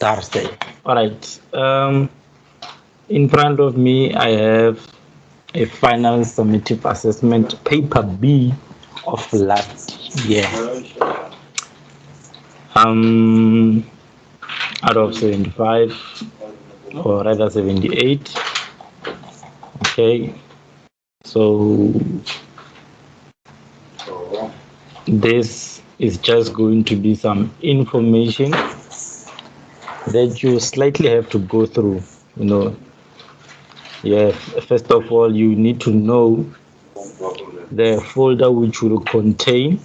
Thursday. All right. In front of me, I have a final summative assessment paper B of last year. Out of 75, or rather 78. Okay. So this is just going to be some information that you slightly have to go through. First of all, you need to know the folder which will contain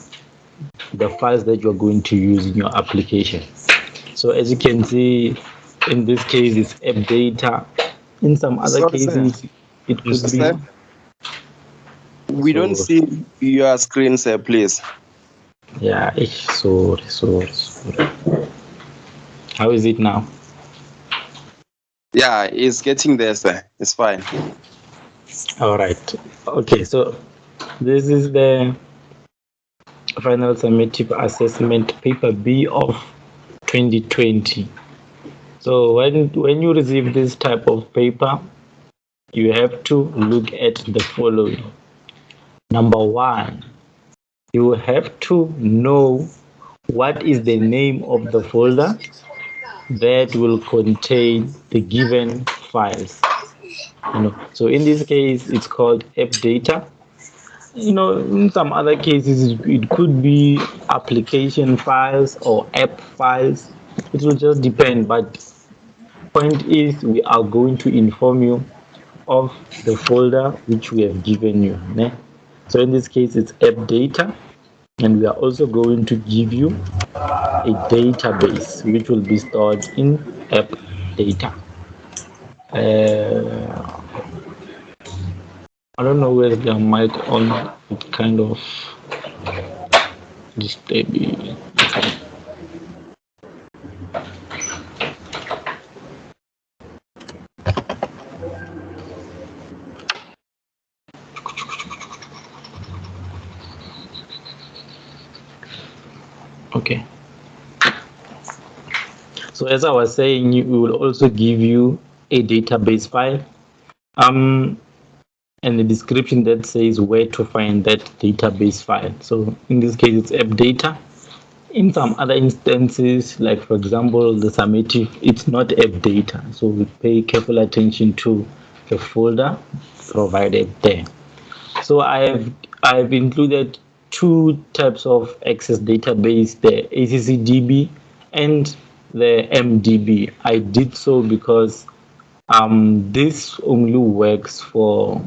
the files that you're going to use in your application. So as you can see, in this case, it's app data. In some other cases, it could be. We don't see your screen, sir, please. Yeah, sorry. How is it now? Yeah, it's getting there, sir. It's fine. All right. Okay, so this is the final summative assessment paper B of 2020. So when you receive this type of paper, you have to look at the following. Number one, you have to know what is the name of the folder that will contain the given files. So in this case, it's called app data. In some other cases, it could be application files or app files. It will just depend. But point is, we are going to inform you of the folder which we have given you. So in this case, it's app data. And we are also going to give you a database which will be stored in app data. I don't know where the mic on. It kind of display. Okay. So as I was saying, we will also give you a database file. And the description that says where to find that database file. So in this case, it's app data. In some other instances, like for example, the summative, it's not app data. So we pay careful attention to the folder provided there. So I've included two types of access database, the ACCDB and the MDB. I did so because this only works for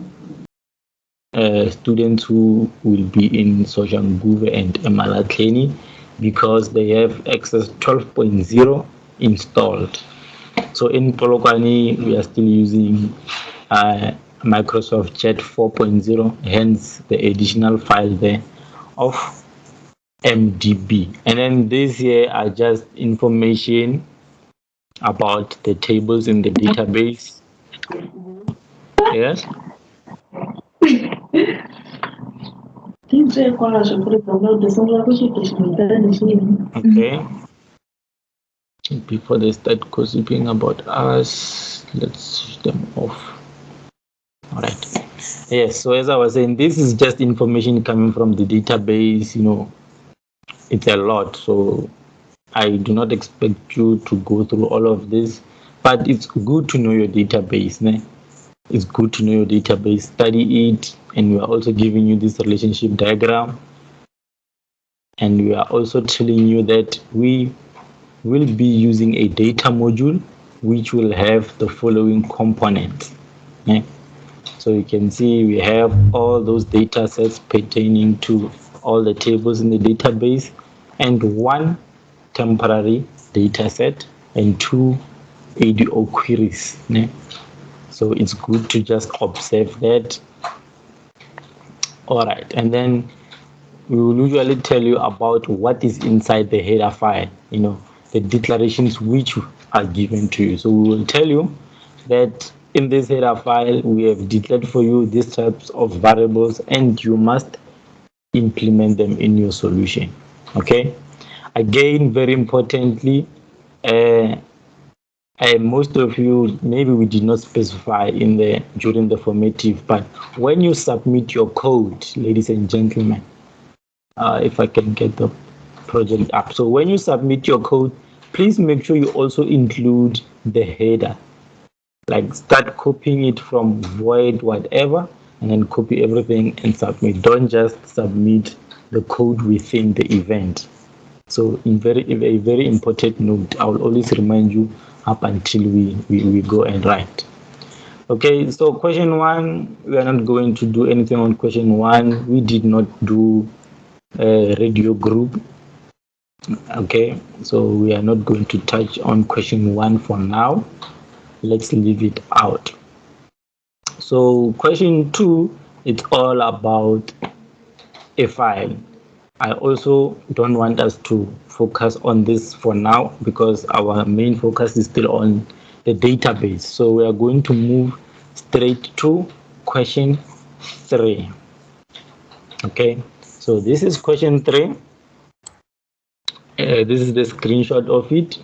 students who will be in Soshanguve and Emalahleni because they have Access 12.0 installed. So in Polokwane, we are still using Microsoft Chat 4.0, hence the additional file there of MDB. And then this here are just information about the tables in the database. Yes? Okay. Before they start gossiping about us, let's switch them off. All right. Yes, so as I was saying, this is just information coming from the database. It's a lot, so I do not expect you to go through all of this, but it's good to know your database. It's good to know your database, study it, and we are also giving you this relationship diagram. And we are also telling you that we will be using a data module which will have the following components. So you can see we have all those data sets pertaining to all the tables in the database and one temporary data set and two ADO queries. So it's good to just observe that. All right, and then we will usually tell you about what is inside the header file, the declarations which are given to you. So we will tell you that in this header file, we have declared for you these types of variables and you must implement them in your solution. Okay. Again, very importantly, most of you, maybe we did not specify during the formative, but when you submit your code, ladies and gentlemen, if I can get the project up. So when you submit your code, please make sure you also include the header. Like start copying it from void whatever, and then copy everything and submit. Don't just submit the code within the event. So a very important note, I will always remind you up until we go and write. Okay, so question 1, we are not going to do anything on question 1. We did not do a radio group. Okay, so we are not going to touch on question 1 for now. Let's leave it out. So question 2, it's all about a file. I also don't want us to focus on this for now because our main focus is still on the database. So we are going to move straight to question 3. Okay, so this is question 3. This is the screenshot of it,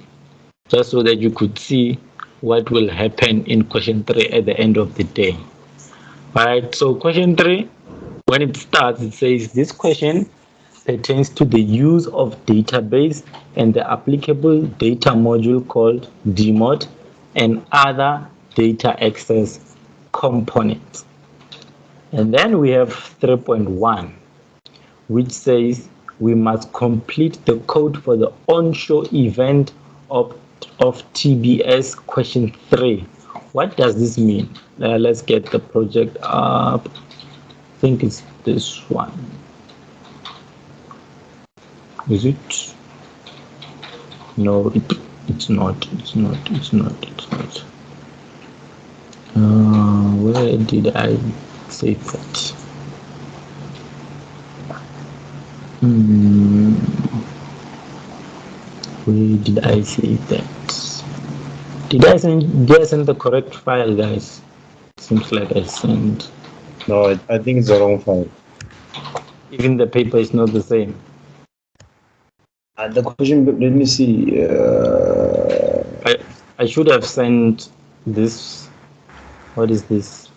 just so that you could see what will happen in question 3 at the end of the day. All right, so question 3, when it starts, it says this question pertains to the use of database and the applicable data module called DMOD and other data access components. And then we have 3.1, which says we must complete the code for the onshore event of TBS question 3. What does this mean? Let's get the project up. I think it's this one. Is it? No, it's not. Where did I save that? Where did I save that? Did I send the correct file, guys? Seems like I sent. No, I think it's the wrong file. Even the paper is not the same. The question, let me see. I should have sent this. What is this?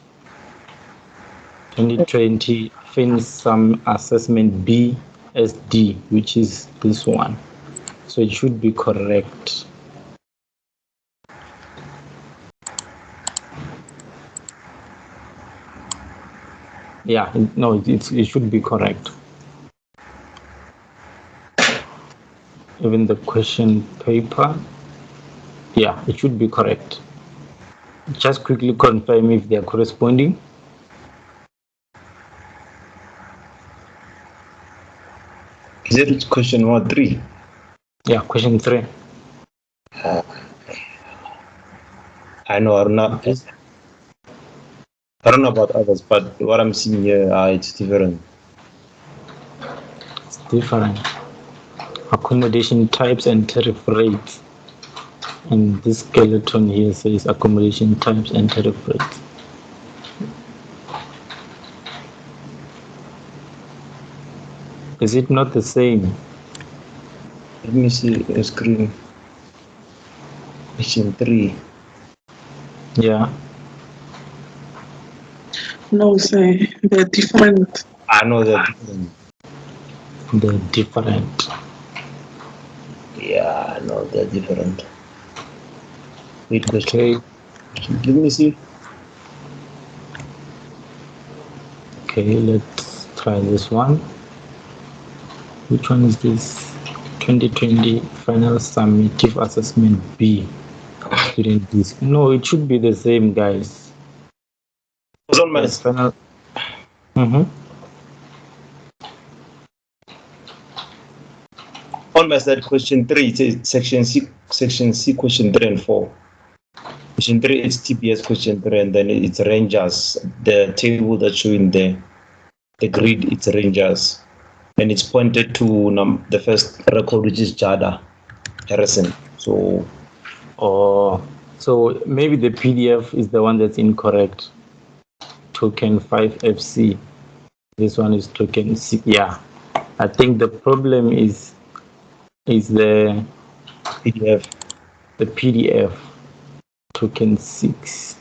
2020 FinSum Assessment BSD, which is this one. So it should be correct. Yeah, no, it should be correct. Even the question paper, yeah, it should be correct. Just quickly confirm if they are corresponding. Is it question 1, 3? Yeah, question 3. I know, I don't know about others, but what I'm seeing here, it's different. It's different. Accommodation types and tariff rates. And this skeleton here says accommodation types and tariff rates. Is it not the same? Let me see the screen. Question 3. Yeah. No, sir, they're different. I know they're different. They're different. Yeah, I know they're different. Wait, question. Okay. Let me see. Okay, let's try this one. Which one is this? 2020 Final Summative Assessment B. Student disc. No, it should be the same, guys. It's on my final. On my side, question 3, it says section C, question 3 and 4. Question 3 is TPS question 3, and then it's Rangers. The table that's showing the grid, it's Rangers. And it's pointed to the first record, which is Jada Harrison. So, so maybe the PDF is the one that's incorrect. Token 5FC. This one is token 6. Yeah, I think the problem is the PDF. The PDF. token 6.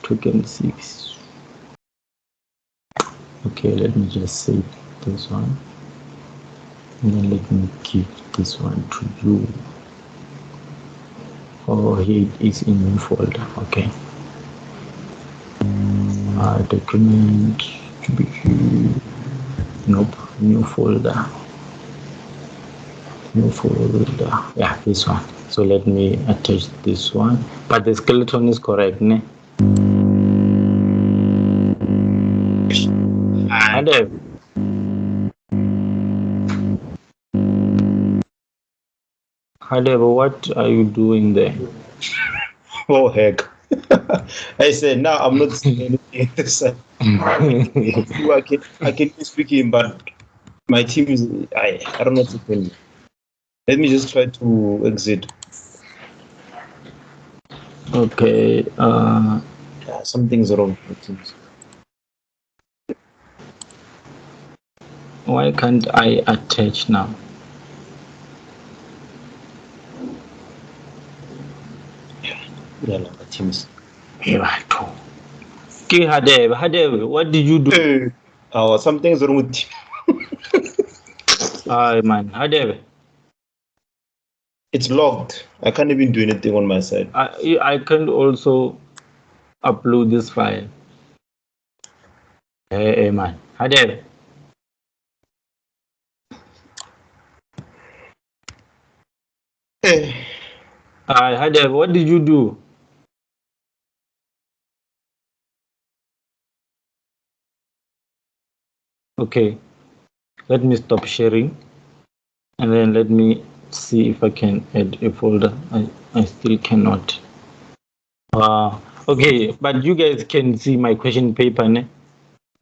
Okay, let me just save this one. And then let me give this one to you. Oh, here it is in new folder. Okay. Document TPG. Nope, new folder. Yeah, this one. So let me attach this one. But the skeleton is correct, ne? Hadeb. Hadeb, what are you doing there? Oh heck. I said now I'm not saying anything. I can be speaking, but my team is I don't know what to tell you. Let me just try to exit. Okay. Yeah, something's wrong with my teams. Why can't I attach now? Yeah, my teams. Okay, Hadeb, what did you do? Oh, something's wrong with team. Man, Hadeb. It's logged. I can't even do anything on my side. I can also upload this file. Hey man, Hadeb. Hadeb, what did you do? Okay, let me stop sharing, and then let me see if I can add a folder. I still cannot. Okay, but you guys can see my question paper, ne?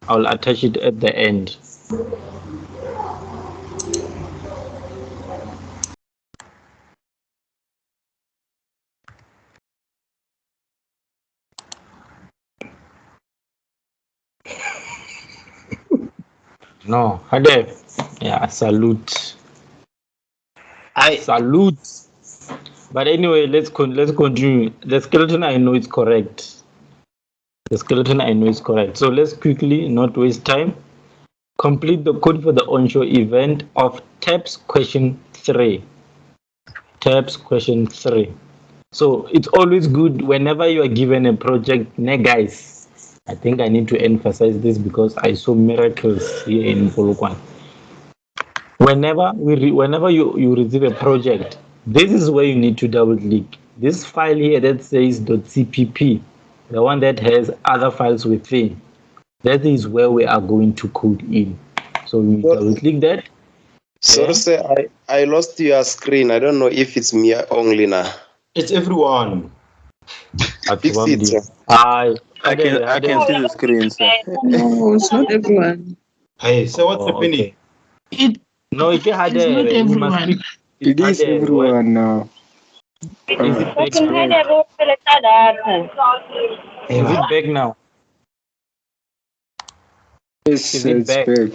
I'll attach it at the end. No, Hadeb. Yeah, salute. Salute. But anyway, let's continue. The skeleton I know is correct. So let's quickly, not waste time, complete the code for the onshore event of TAPS question 3. So it's always good whenever you are given a project, guys. I think I need to emphasize this because I saw miracles here in Polokwane. Whenever you receive a project, this is where you need to double click. This file here that says .cpp, the one that has other files within, that is where we are going to code in. So we double click that. Sorry, sir, I lost your screen. I don't know if it's me only now. It's everyone. Fix it, sir. I can see the screen, sir. No, it's not everyone. Hey, so what's happening? It No, it's not everyone. It is everyone now. Is it back? Is it back now? Yes, Is it it's back? back.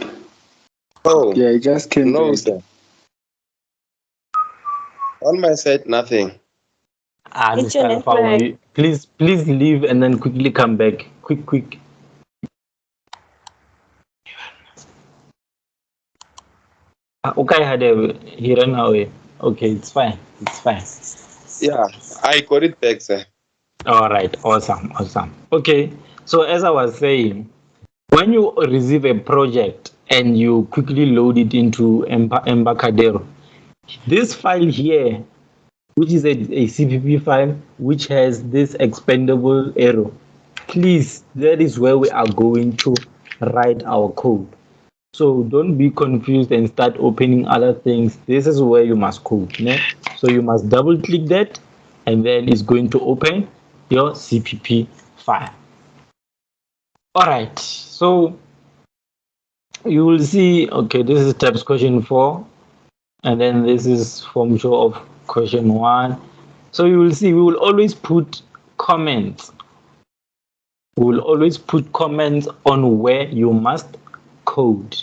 Oh, Yeah, it just came no, back. sir. On my side, nothing. Mr. Alpha, please leave and then quickly come back. Quick. Okay, he ran away. Okay, it's fine. Yeah, I got it back, sir. All right, awesome. Okay, so as I was saying, when you receive a project and you quickly load it into Embarcadero, this file here, which is a CPP file, which has this expandable arrow, please, that is where we are going to write our code. So don't be confused and start opening other things. This is where you must code. Ne? So you must double click that, and then it's going to open your CPP file. All right, so you will see, okay, this is TAPS question 4, and then this is form show of question 1. So you will see we will always put comments. On where you must code.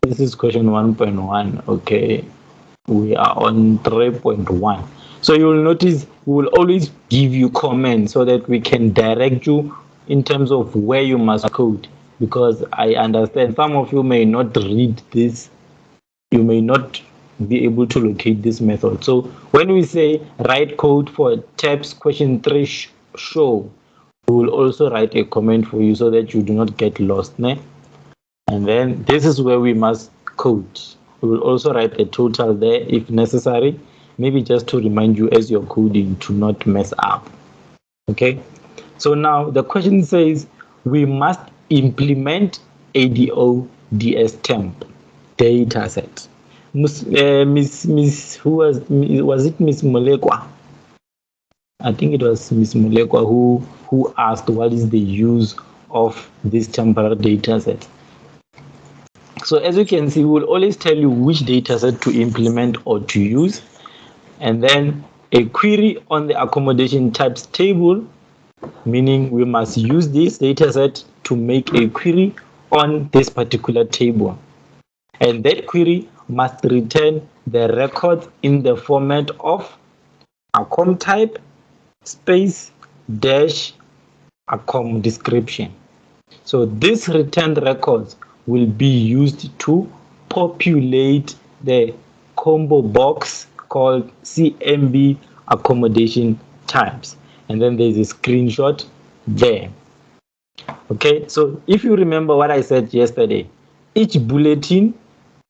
This is question 1.1. Okay, we are on 3.1. So So you will notice we will always give you comments so that we can direct you in terms of where you must code, because I understand some of you may not read this, you may not be able to locate this method. So when we say write code for tabs question 3 show, we will also write a comment for you so that you do not get lost. Ne? And then this is where we must code. We will also write a total there if necessary, maybe just to remind you as you're coding to not mess up. Okay, so now the question says we must implement ADO-DS temp data set. Miss who was it Miss Molekwa? I think it was Miss Molekwa who asked what is the use of this temporary data set. So as you can see, we'll always tell you which data set to implement or to use, and then a query on the accommodation types table, meaning we must use this data set to make a query on this particular table. And that query must return the records in the format of accom type space dash accom description. So these returned records will be used to populate the combo box called CMB accommodation types. And then there's a screenshot there. Okay, so if you remember what I said yesterday, each bulletin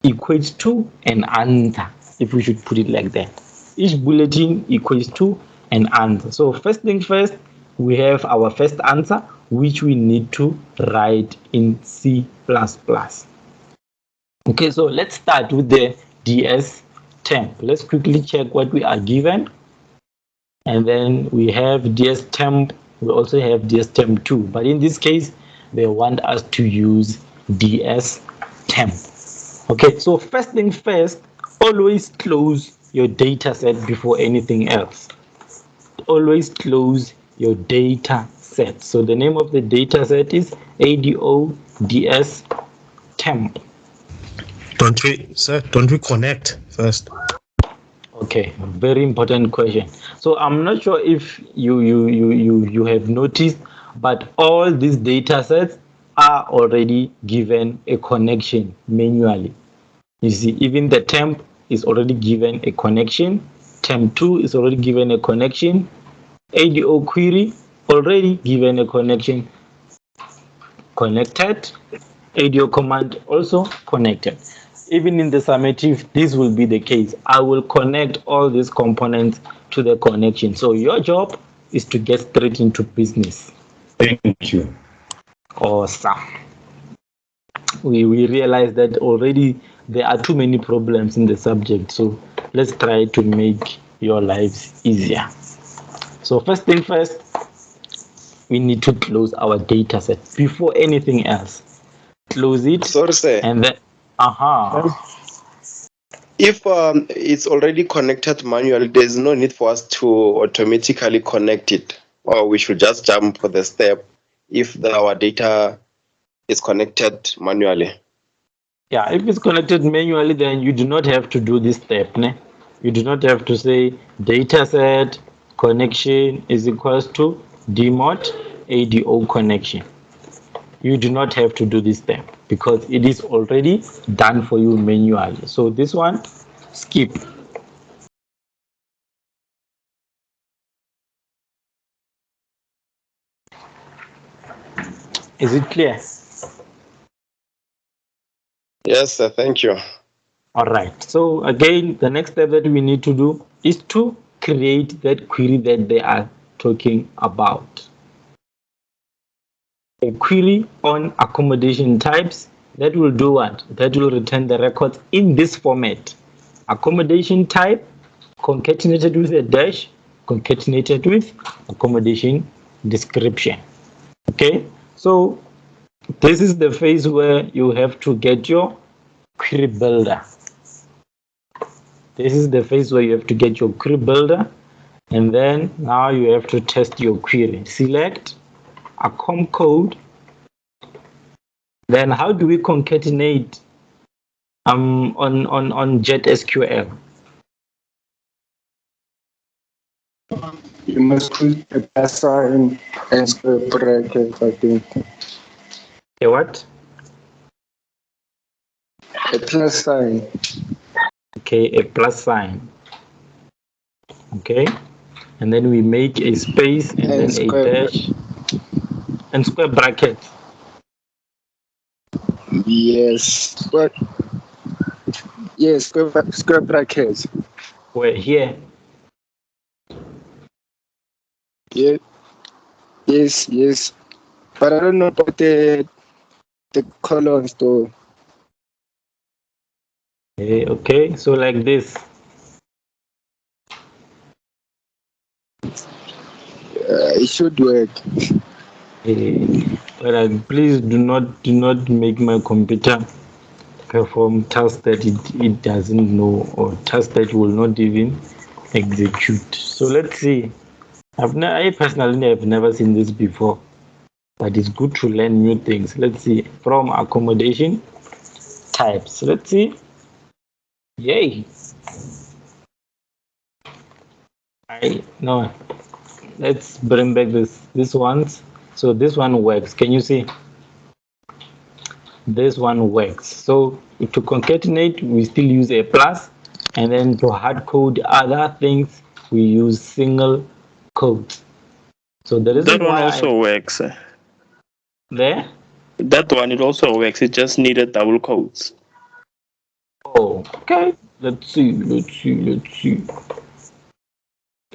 equates to an answer, if we should put it like that. Each bulletin equates to an answer. So first thing first, we have our first answer, which we need to write in C++. Okay, so let's start with the DS temp. Let's quickly check what we are given. And then we have DS temp. We also have DS temp 2. But in this case, they want us to use DS temp. Okay, so first thing first, always close your data set before anything else. Always close your data set. So the name of the data set is ADO-DS temp. Don't we connect first? Okay, very important question. So I'm not sure if you have noticed, but all these data sets are already given a connection manually. You see, even the temp is already given a connection. Temp 2 is already given a connection. ADO query already given a connection. Connected. ADO command also connected. Even in the summative, this will be the case. I will connect all these components to the connection. So your job is to get straight into business. Thank you. Awesome. We realize that already there are too many problems in the subject. So let's try to make your lives easier. So first thing first, we need to close our data set before anything else. Close it. Sorry, sir. And then, If it's already connected manually, there's no need for us to automatically connect it, or we should just jump for the step if our data is connected manually. Yeah, if it's connected manually, then you do not have to do this step. Ne? You do not have to say dataset connection is equals to dmod ADO connection. You do not have to do this step because it is already done for you manually. So this one, skip. Is it clear? Yes, sir. Thank you. All right. So again, the next step that we need to do is to create that query that they are talking about. A query on accommodation types that will do what? That will return the records in this format. Accommodation type concatenated with a dash, concatenated with accommodation description. Okay, so this is the phase where you have to get your query builder. This is the phase where you have to get your query builder, and then now you have to test your query. Select accom code. Then how do we concatenate on JetSQL? You must put a plus sign and square brackets, I think. A what? A plus sign. Okay, a plus sign. Okay, and then we make a space and then a square dash and square brackets. Yes. But yes, square brackets. Where here? Yeah. Yes. But I don't know about the columns though. Okay, so like this. It should work. But please do not make my computer perform tasks that it doesn't know, or tasks that will not even execute. So let's see. I personally have never seen this before, but it's good to learn new things. Let's see. From accommodation types. Let's see. Yay. No. Let's bring back this ones. So this one works. Can you see? This one works. So to concatenate, we still use a plus, and then to hard code other things, we use single quotes. So the reason That one why also works. there. That one, it also works. It just needed double quotes. Oh, okay. Let's see.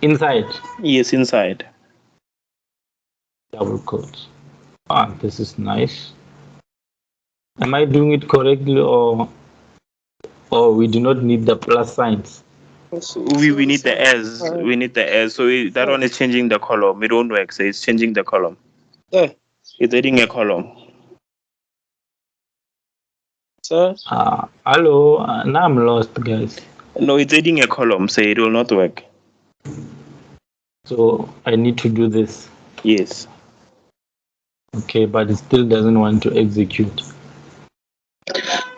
Inside Yes, inside. double quotes. This is nice. Am I doing it correctly, or we do not need the plus signs? So we need the as. We need the as. So that one is changing the column. It won't work. So it's changing the column. It's adding a column. Sir? Hello. Now I'm lost, guys. No, it's adding a column. So it will not work. So I need to do this. Yes. Okay, but it still doesn't want to execute.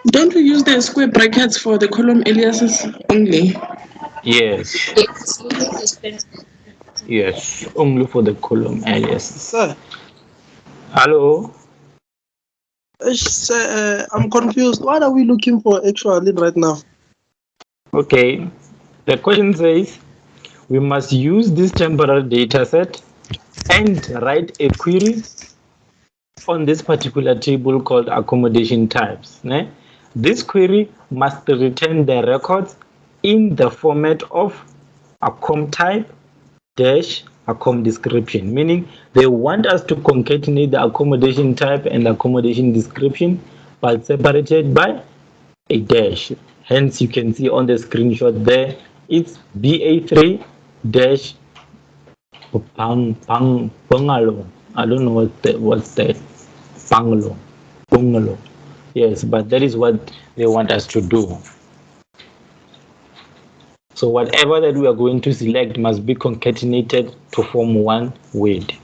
Don't we use the square brackets for the column aliases only? Yes. Yes, only for the column aliases. Sir, Hello. sir, I'm confused. What are we looking for actually right now? Okay. The question says we must use this temporary data set and write a query on this particular table called accommodation types. This query must return the records in the format of accom type dash accom description, meaning they want us to concatenate the accommodation type and the accommodation description, but separated by a dash. Hence, you can see on the screenshot there, it's BA3 dash bungalow. I don't know what's that. Bungalow. Yes, but that is what they want us to do. So whatever that we are going to select must be concatenated to form one word.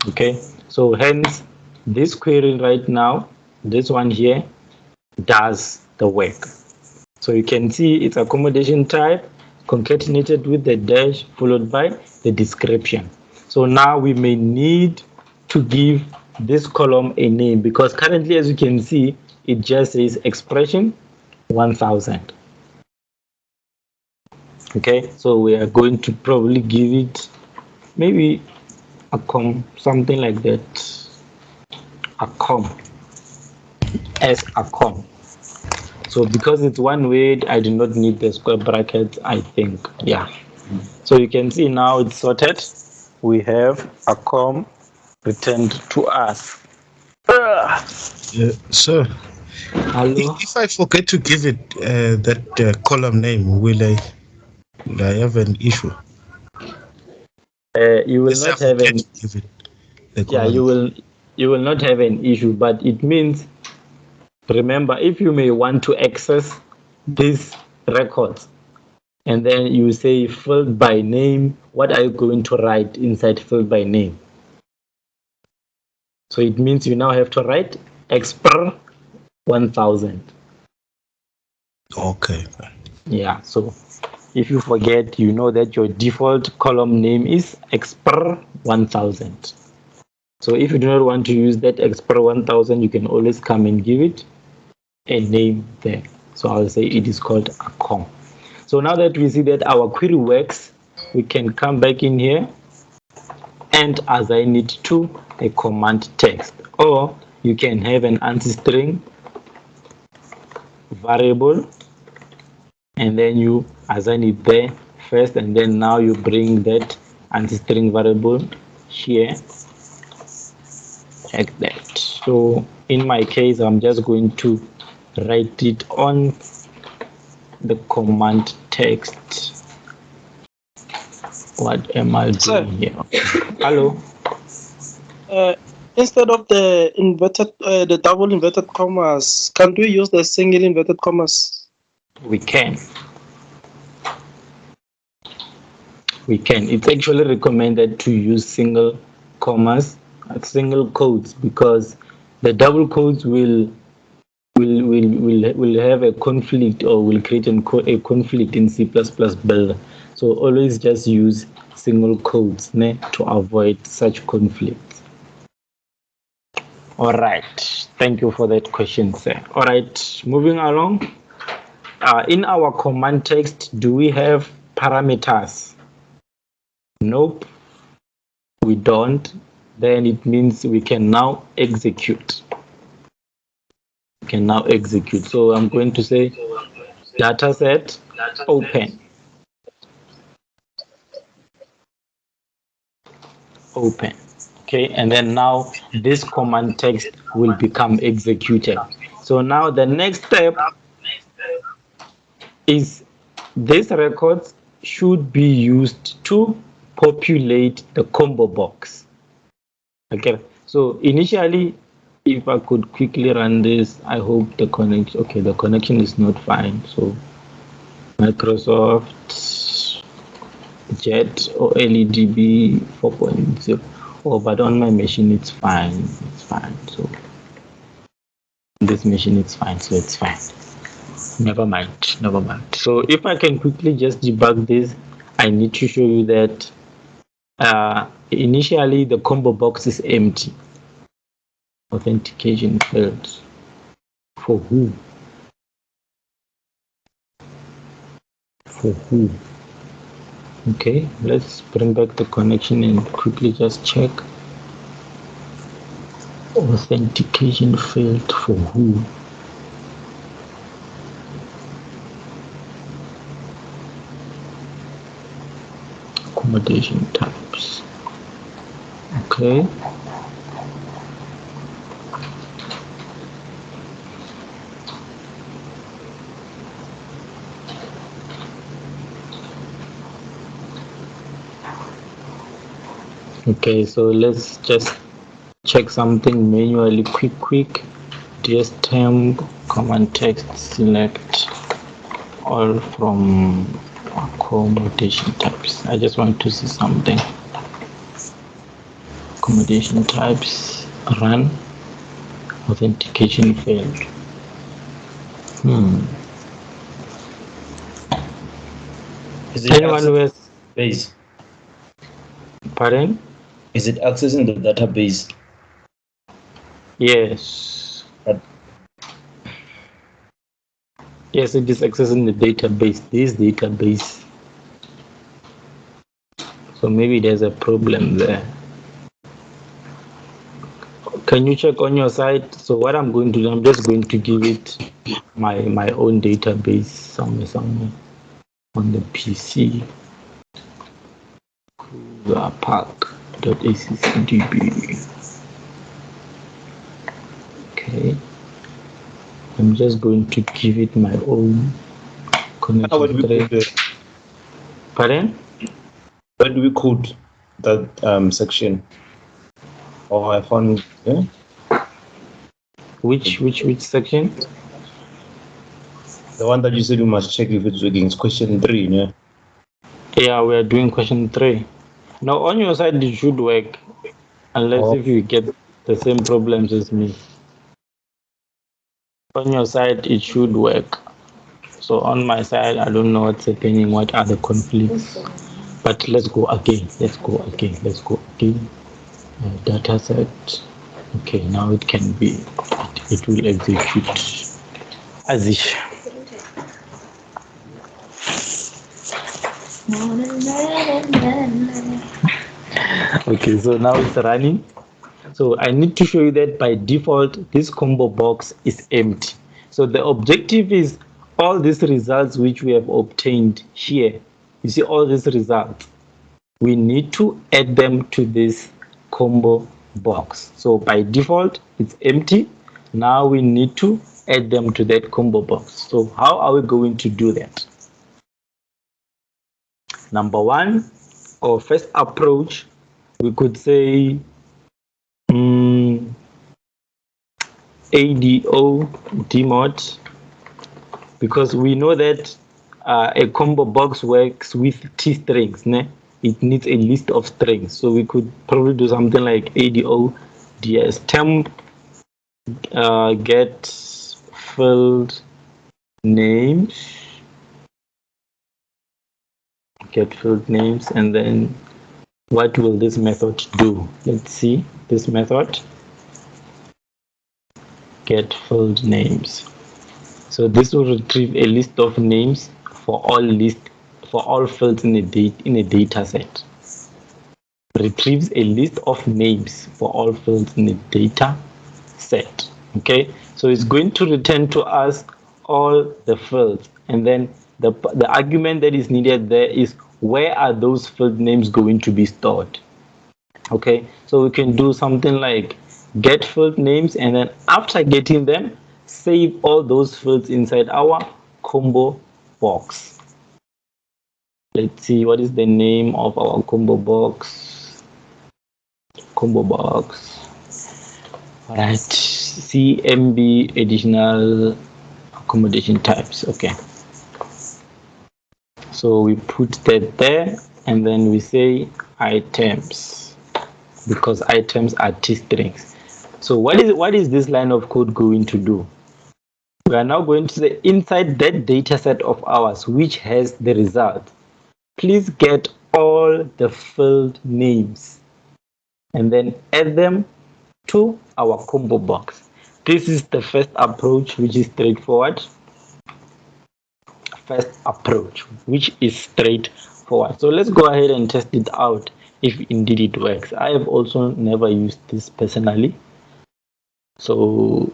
Okay, so hence this query right now, this one here, does the work. So you can see its accommodation type concatenated with the dash followed by the description. So now we may need to give this column a name, because currently, as you can see, it just says expression 1000. Okay, so we are going to probably give it maybe something like that. Accom. So because it's one word, I do not need the square brackets, I think. Yeah. So you can see now it's sorted. We have accom returned to us. Sir, Hello. if I forget to give it that column name, will I have an issue? You will not have an. Give it the Yeah, column. you will not have an issue, but it means, remember, if you may want to access these records, and then you say filled by name, what are you going to write inside filled by name? So it means you now have to write expr 1000. Okay. Yeah, so if you forget, you know that your default column name is expr 1000. So if you do not want to use that expr 1000, you can always come and give it a name there. So I'll say it is called a com. So now that we see that our query works, we can come back in here and assign it to a command text, or you can have an answer string variable and then you assign it there first, and then now you bring that answer string variable here like that. So in my case, I'm just going to write it on the command text. What am I doing Sir. here? Hello. Instead of the the double inverted commas, can't we use the single inverted commas? We can. It's actually recommended to use single commas, single quotes, because the double quotes will have a conflict, or will create a conflict in C++ builder. So always just use single quotes to avoid such conflicts. All right, thank you for that question, sir. All right, moving along. In our command text, do we have parameters? Nope, we don't. Then it means we can now execute. So I'm going to say dataset open. Okay, and then now this command text will become executed. So now the next step is this records should be used to populate the combo box. Okay, so initially, if I could quickly run this, I hope the connection, okay, the connection is not fine. So Microsoft Jet or LEDB 4.0. Oh, but on my machine it's fine. So this machine it's fine. So it's fine. Never mind. So if I can quickly just debug this, I need to show you that initially the combo box is empty. Authentication failed. For who? Okay, let's bring back the connection and quickly just check. Authentication failed for who? Accommodation types. Okay. Okay, so let's just check something manually quick. dstemp command text select all from accommodation types. I just want to see something. Accommodation types, run, authentication failed. Is it Anyone with base? Pardon? Is it accessing the database? Yes. Yes, it is accessing the database, this database. So maybe there's a problem there. Can you check on your side? So what I'm going to do, I'm just going to give it my own database somewhere on the PC. Park.accdb. Okay. I'm just going to give it my own connection. Pardon? Where do we code that section? Oh, I found. Yeah? Which section? The one that you said you must check if it's working. It's question 3, yeah? Yeah, we are doing question 3. Now on your side it should work, unless if you get the same problems as me. On your side it should work. So on my side, I don't know what's happening, what are the conflicts. But let's go again. Let's go again. Data set. Okay, now it can be. It will execute as if. Okay, so now it's running. So I need to show you that by default, this combo box is empty. So the objective is all these results which we have obtained here. You see all these results. We need to add them to this combo box. So by default, it's empty. Now we need to add them to that combo box. So how are we going to do that? Number one, our first approach, we could say ADO demod, because we know that a combo box works with T strings. It needs a list of strings. So we could probably do something like ADO ds temp get field names, and then what will this method do? Let's see this method, get field names. So this will retrieve a list of names for all fields in a data set. Retrieves a list of names for all fields in a data set. Okay, so it's going to return to us all the fields, and then the argument that is needed there is where are those field names going to be stored. Okay, so we can do something like get field names, and then after getting them, save all those fields inside our combo box. Let's see, what is the name of our combo box? All right, CMB additional accommodation types. Okay, so we put that there, and then we say items, because items are T strings. So what is this line of code going to do? We are now going to say inside that data set of ours which has the result, please get all the field names and then add them to our combo box. This is the first approach, which is straightforward. So let's go ahead and test it out if indeed it works. I have also never used this personally. So,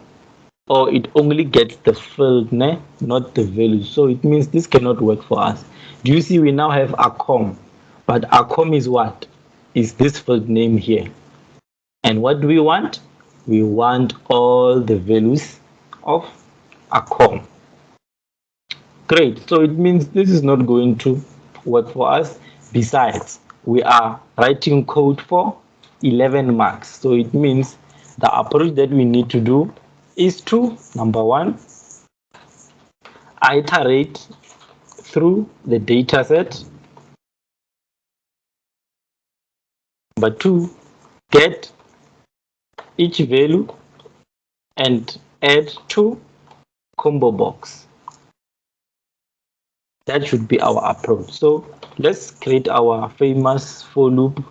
it only gets the field, not the value. So it means this cannot work for us. Do you see we now have ACOM? But ACOM is what? Is this field name here. And what do we want? We want all the values of ACOM. Great. So it means this is not going to work for us. Besides, we are writing code for 11 marks. So it means the approach that we need to do is to, number one, iterate through the data set. Number two, get each value and add to combo box. That should be our approach. So let's create our famous for loop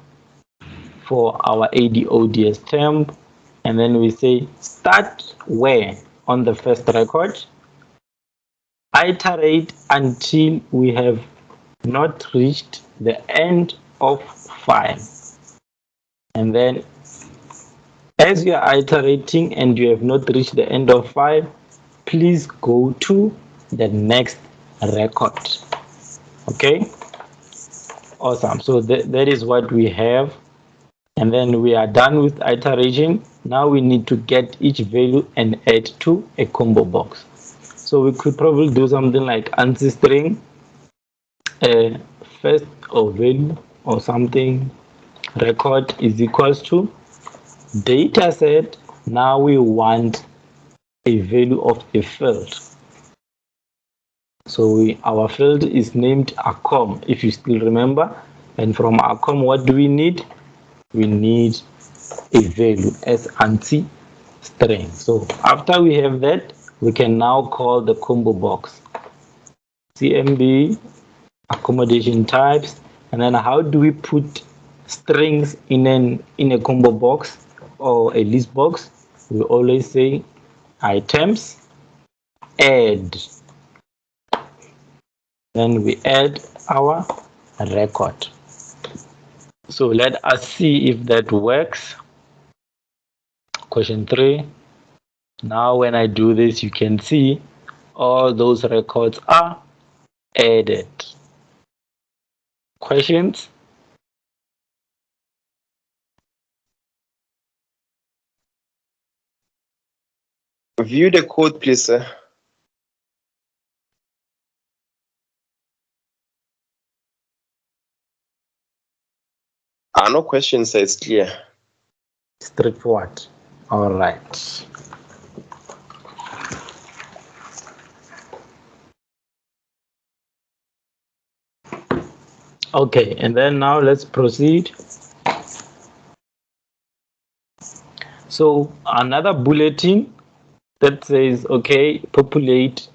for our ADODS temp, and then we say start where on the first record, iterate until we have not reached the end of 5, and then as you are iterating and you have not reached the end of 5, please go to the next record. Okay, awesome. So that is what we have, and then we are done with iteration. Now we need to get each value and add to a combo box. So we could probably do something like ANSI string first or value or something, record is equals to data set. Now we want a value of a field. So our field is named ACOM, if you still remember. And from ACOM, what do we need? We need a value as ANSI string. So after we have that, we can now call the combo box. CMB, accommodation types, and then how do we put strings in a combo box or a list box? We always say items add, then we add our record. So let us see if that works. Question 3. Now when I do this, you can see all those records are added. Questions? View the code, please, sir. No questions, sir. It's clear. Straightforward. All right. Okay, and then now let's proceed. So another bulletin that says, okay, populate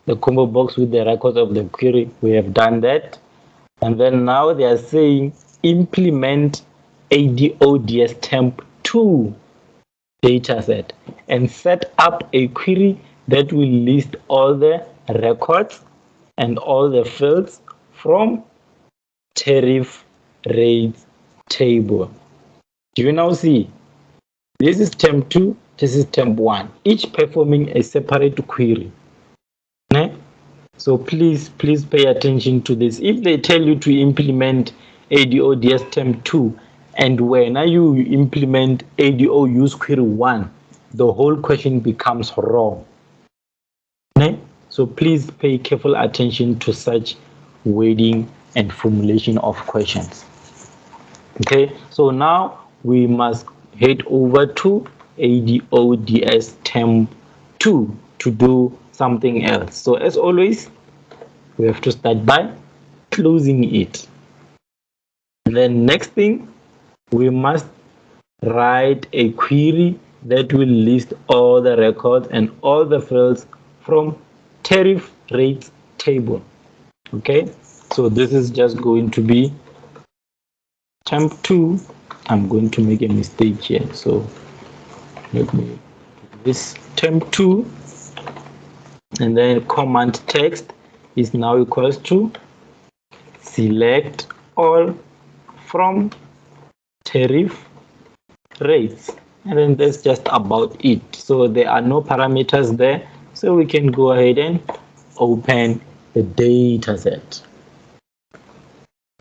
the combo box with the records of the query. We have done that. And then now they are saying implement ADODS temp 2 dataset and set up a query that will list all the records and all the fields from tariff rates table. Do you now see? This is temp 2, this is temp 1, each performing a separate query. So please pay attention to this. If they tell you to implement ADODS temp 2 and when you implement ADO use query 1, the whole question becomes wrong. So please pay careful attention to such wording and formulation of questions. Okay, so now we must head over to ADODS temp 2 to do something else. So as always, we have to start by closing it. And then next thing, we must write a query that will list all the records and all the fields from tariff rates table. Okay, so this is just going to be temp 2. I'm going to make a mistake here, so let me do this temp 2, and then command text is now equals to select all from tariff rates, and then that's just about it. So there are no parameters there, so we can go ahead and open the data set.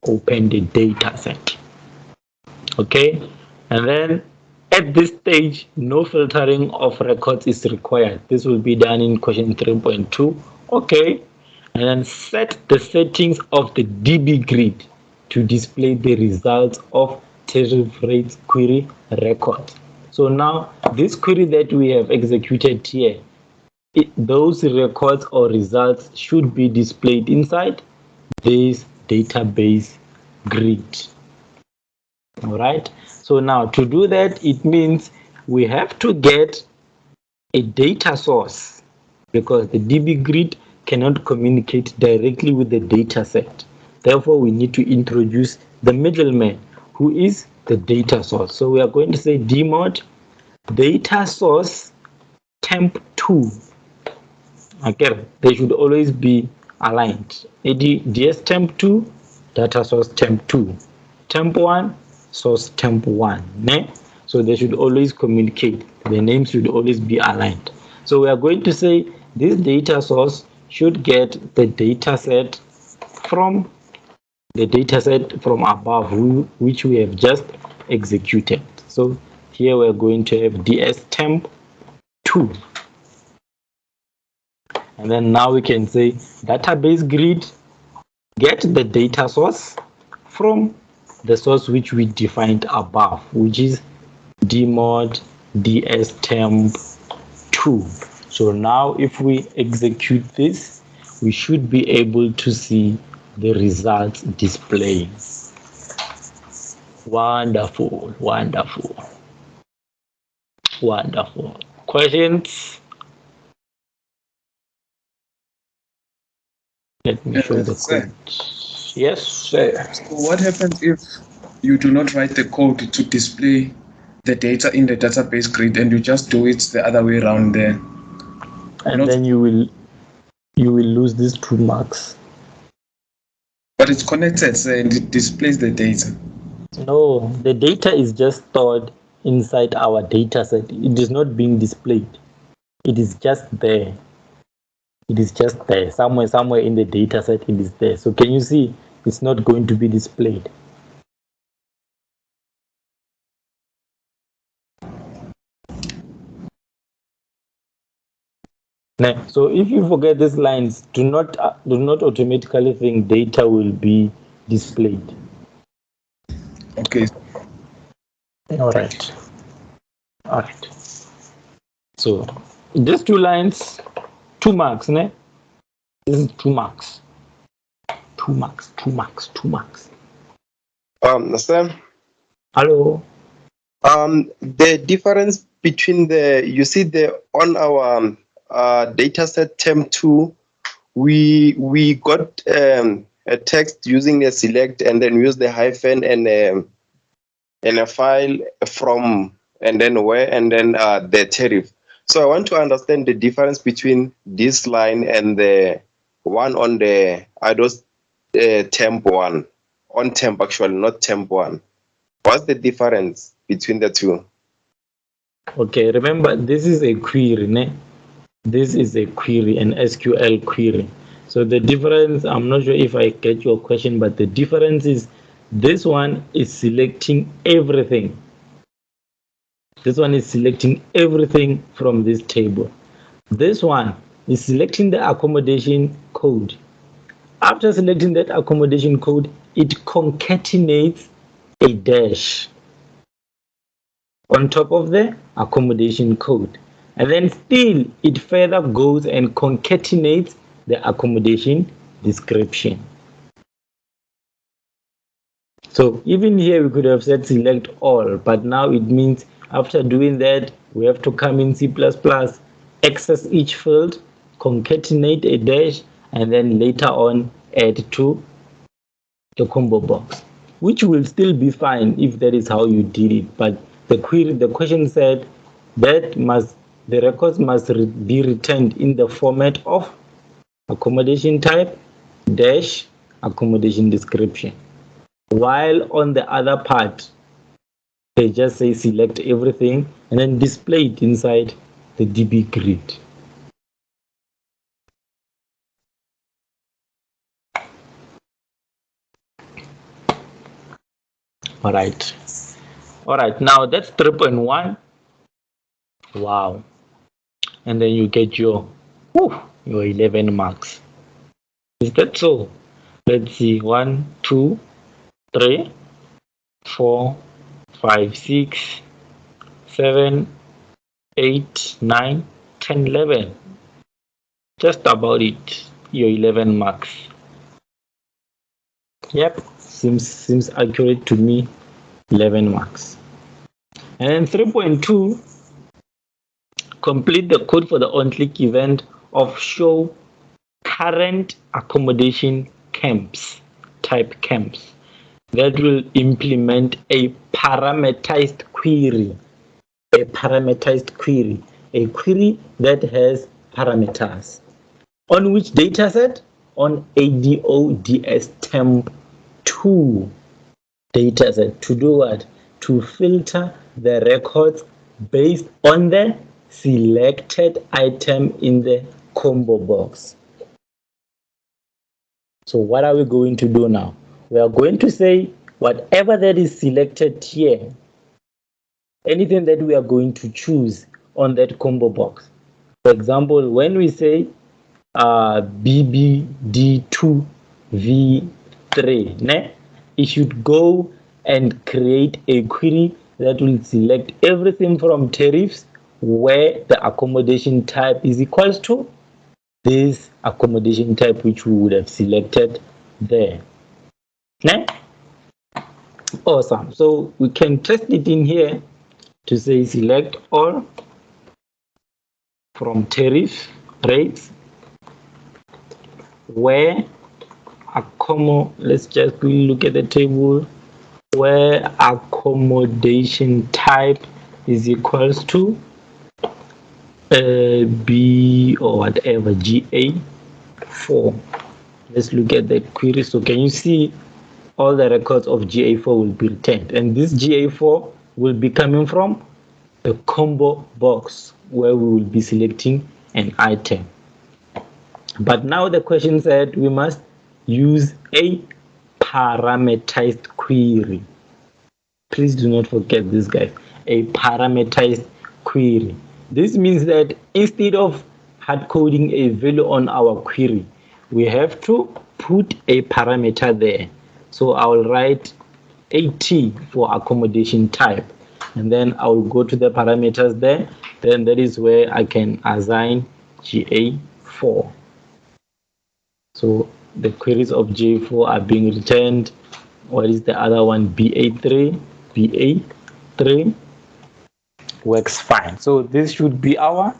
Open the data set. Okay, and then at this stage, no filtering of records is required. This will be done in question 3.2. Okay, and then set the settings of the DB grid to display the results of tariff rates query record. So now this query that we have executed here, those records or results should be displayed inside this database grid. All right, so now to do that, it means we have to get a data source because the DB grid cannot communicate directly with the data set. Therefore, we need to introduce the middleman, who is the data source. So we are going to say dmod data source temp 2. Okay, they should always be aligned. ADS temp 2, data source temp 2, temp 1, source temp 1. So they should always communicate. The names should always be aligned. So we are going to say this data source should get the data set from above, which we have just executed. So here we're going to have ds temp 2. And then now we can say database grid, get the data source from the source which we defined above, which is dmod ds temp 2. So now if we execute this, we should be able to see the results displaying. Wonderful, wonderful, wonderful. Questions? Let me show the Sir. code. Yes, sir. So what happens if you do not write the code to display the data in the database grid and you just do it the other way around there? And then you will lose these 2 marks. But it's connected, sir, and it displays the data. No, the data is just stored inside our data set. It is not being displayed. It is just there. It is just there. Somewhere in the data set, it is there. So can you see it's not going to be displayed? Now, so if you forget these lines, do not automatically think data will be displayed. Okay. All right. So these 2 lines, 2 marks, ne? This is 2 marks. 2 marks. Sam? Hello? The difference between you see on our data set term 2, we got a text using a select and then use the hyphen and a file from and then where and then the tariff. So I want to understand the difference between this line and the one on the IDOS temp 1. On temp actually, not temp 1. What's the difference between the two? Okay, remember this is a query, ne? This is a query, an SQL query. So the difference, I'm not sure if I get your question, but the difference is this one is selecting everything. This one is selecting everything from this table. This one is selecting the accommodation code. After selecting that accommodation code, it concatenates a dash on top of the accommodation code. And then still it further goes and concatenates the accommodation description. So even here we could have said select all, but now it means after doing that, we have to come in C++, access each field, concatenate a dash, and then later on add to the combo box, which will still be fine if that is how you did it. But the question said that the records must be returned in the format of accommodation type dash accommodation description. While on the other part, they just say select everything and then display it inside the DB grid. All right, now that's 3.1. Wow. And then you get your 11 marks. Is that so? Let's see, 1, 2, 3, 4, 5, 6, 7, 8, 9, 10, 11. Just about it, your 11 marks. Yep, seems accurate to me, 11 marks. And then 3.2, complete the code for the on-click event of show current accommodation camps, type camps. That will implement a parameterized query. A query that has parameters. On which dataset? On ADODS temp 2 dataset. To do what? To filter the records based on the selected item in the combo box. So what are we going to do now? We are going to say whatever that is selected here, anything that we are going to choose on that combo box. For example, when we say BBD2V3, it should go and create a query that will select everything from tariffs where the accommodation type is equals to this accommodation type which we would have selected there. Awesome. So we can test it in here to say select all from tariff rates where let's just look at the table where accommodation type is equals to B or whatever, GA4. Let's look at the query. So can you see all the records of GA4 will be returned, and this GA4 will be coming from the combo box where we will be selecting an item. But now the question said we must use a parameterized query. Please do not forget this, guys. A parameterized query. This means that instead of hard coding a value on our query, we have to put a parameter there. So I'll write AT for accommodation type, and then I'll go to the parameters there. Then that is where I can assign GA4. So the queries of GA4 are being returned. What is the other one? BA3. BA3 works fine. So this should be our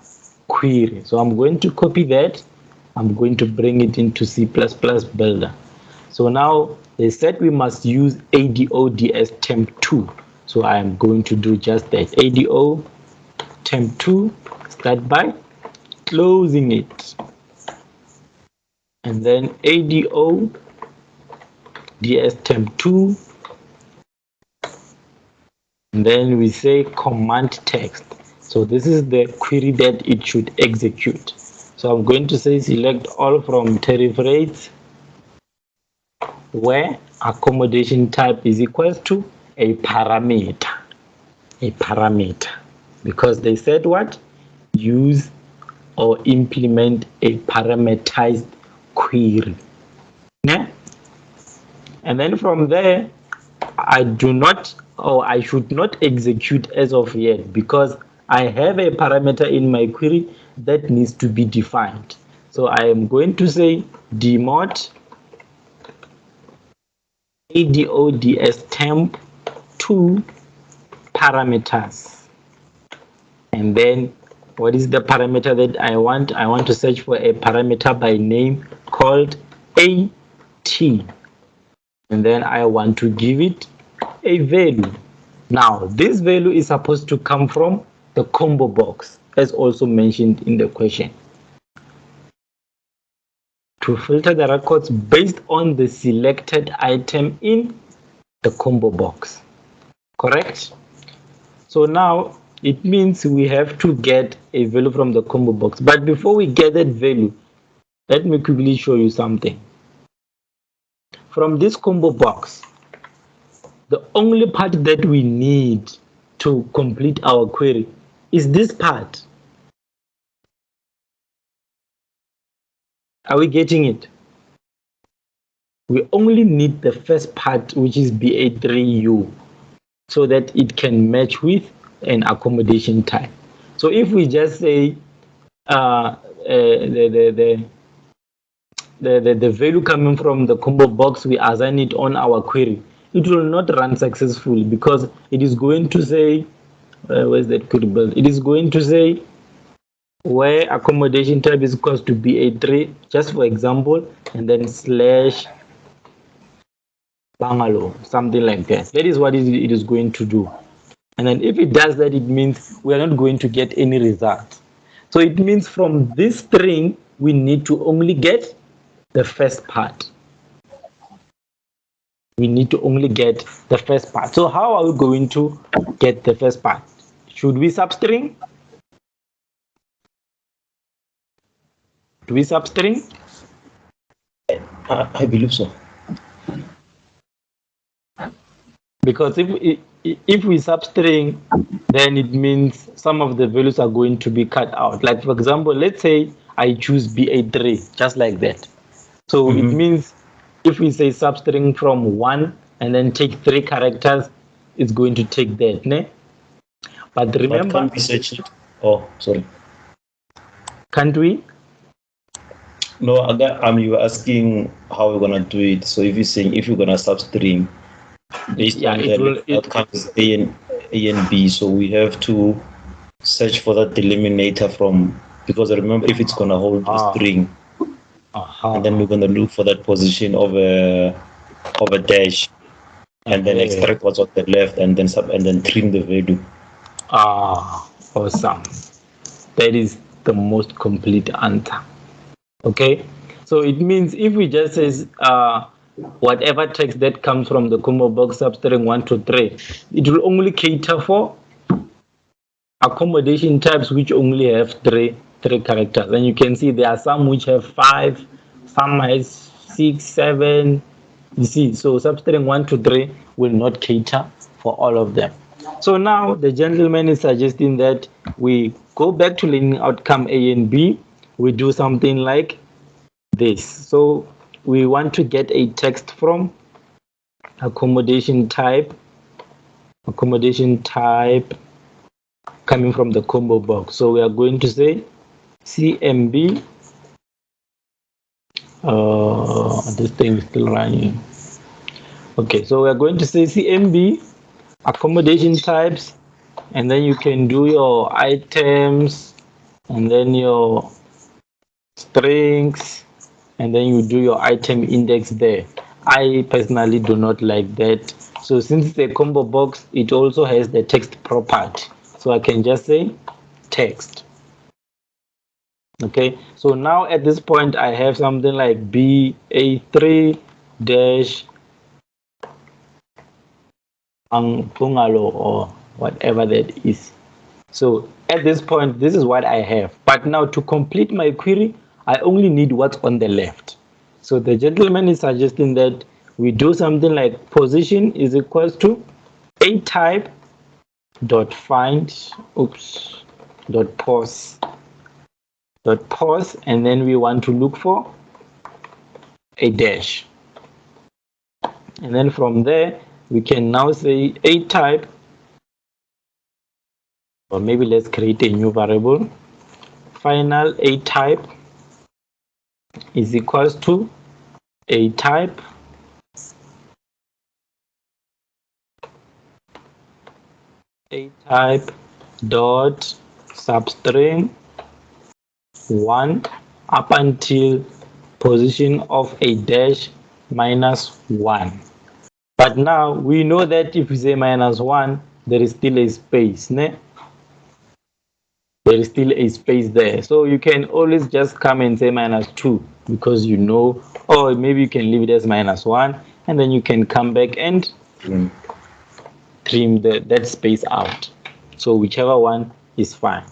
query. So I'm going to copy that. I'm going to bring it into C++ Builder. So now they said we must use ADO-DS temp2. So I am going to do just that. ADO temp2, start by closing it. And then ADO-DS temp2. And then we say command text. So this is the query that it should execute. So I'm going to say select all from tariff rates where accommodation type is equal to a parameter. A parameter. Because they said what? Use or implement a parameterized query. Yeah? And then from there, I should not execute as of yet because I have a parameter in my query that needs to be defined. So I am going to say demod ADO-DS temp to parameters. And then what is the parameter that I want? I want to search for a parameter by name called AT. And then I want to give it a value. Now, this value is supposed to come from the combo box, as also mentioned in the question. To filter the records based on the selected item in the combo box. Correct? So now it means we have to get a value from the combo box. But before we get that value, let me quickly show you something. From this combo box, the only part that we need to complete our query is this part. Are we getting it? We only need the first part, which is BA3U, so that it can match with an accommodation type. So if we just say the value coming from the combo box, we assign it on our query, it will not run successfully because it is going to say, where's that query build? It is going to say where accommodation type is equals to BA3, just for example, and then slash bungalow, something like that. That is what it is going to do. And then if it does that, it means we are not going to get any result. So it means from this string, we need to only get the first part. We need to only get the first part. So how are we going to get the first part? Should we substring? Do we substring? I believe so. Because if we substring, then it means some of the values are going to be cut out. Like for example, let's say I choose BA3, just like that. So it means if we say substring from 1 and then take 3 characters, it's going to take that. Ne? But remember, can't we search it? Oh, sorry. Can't we? No, you were asking how we're gonna do it. So if you're saying if you're gonna substring based on the outcomes A and B, so we have to search for that delimiter from, because remember if it's gonna hold a string, and then we're going to look for that position of a dash, and then extract what's on the left, and then trim the value. Awesome. That is the most complete answer. Okay, so it means if we just says whatever text that comes from the combo box substring 1 to 3, it will only cater for accommodation types which only have three characters. And you can see there are some which have 5, some has 6, 7. You see, so substring 1 to 3 will not cater for all of them. So now the gentleman is suggesting that we go back to learning outcome A and B. We do something like this. So we want to get a text from accommodation type coming from the combo box. So we are going to say CMB. This thing is still running. Okay, so we are going to say CMB accommodation types, and then you can do your items, and then your strings, and then you do your item index there. I personally do not like that. So since it's a combo box, it also has the text property. So I can just say text. Okay, so now at this point, I have something like BA3 dash Bungalow or whatever that is. So at this point, this is what I have. But now to complete my query, I only need what's on the left. So the gentleman is suggesting that we do something like position is equals to a type dot find dot pause, and then we want to look for a dash. And then from there, we can now say a type, or maybe let's create a new variable. Final a type is equals to a type dot substring 1 up until position of a dash minus 1. But now we know that if we say minus 1, there is still a space. Ne? There is still a space there. So you can always just come and say minus 2 because you know, or maybe you can leave it as minus 1, and then you can come back and trim that space out. So whichever one is fine.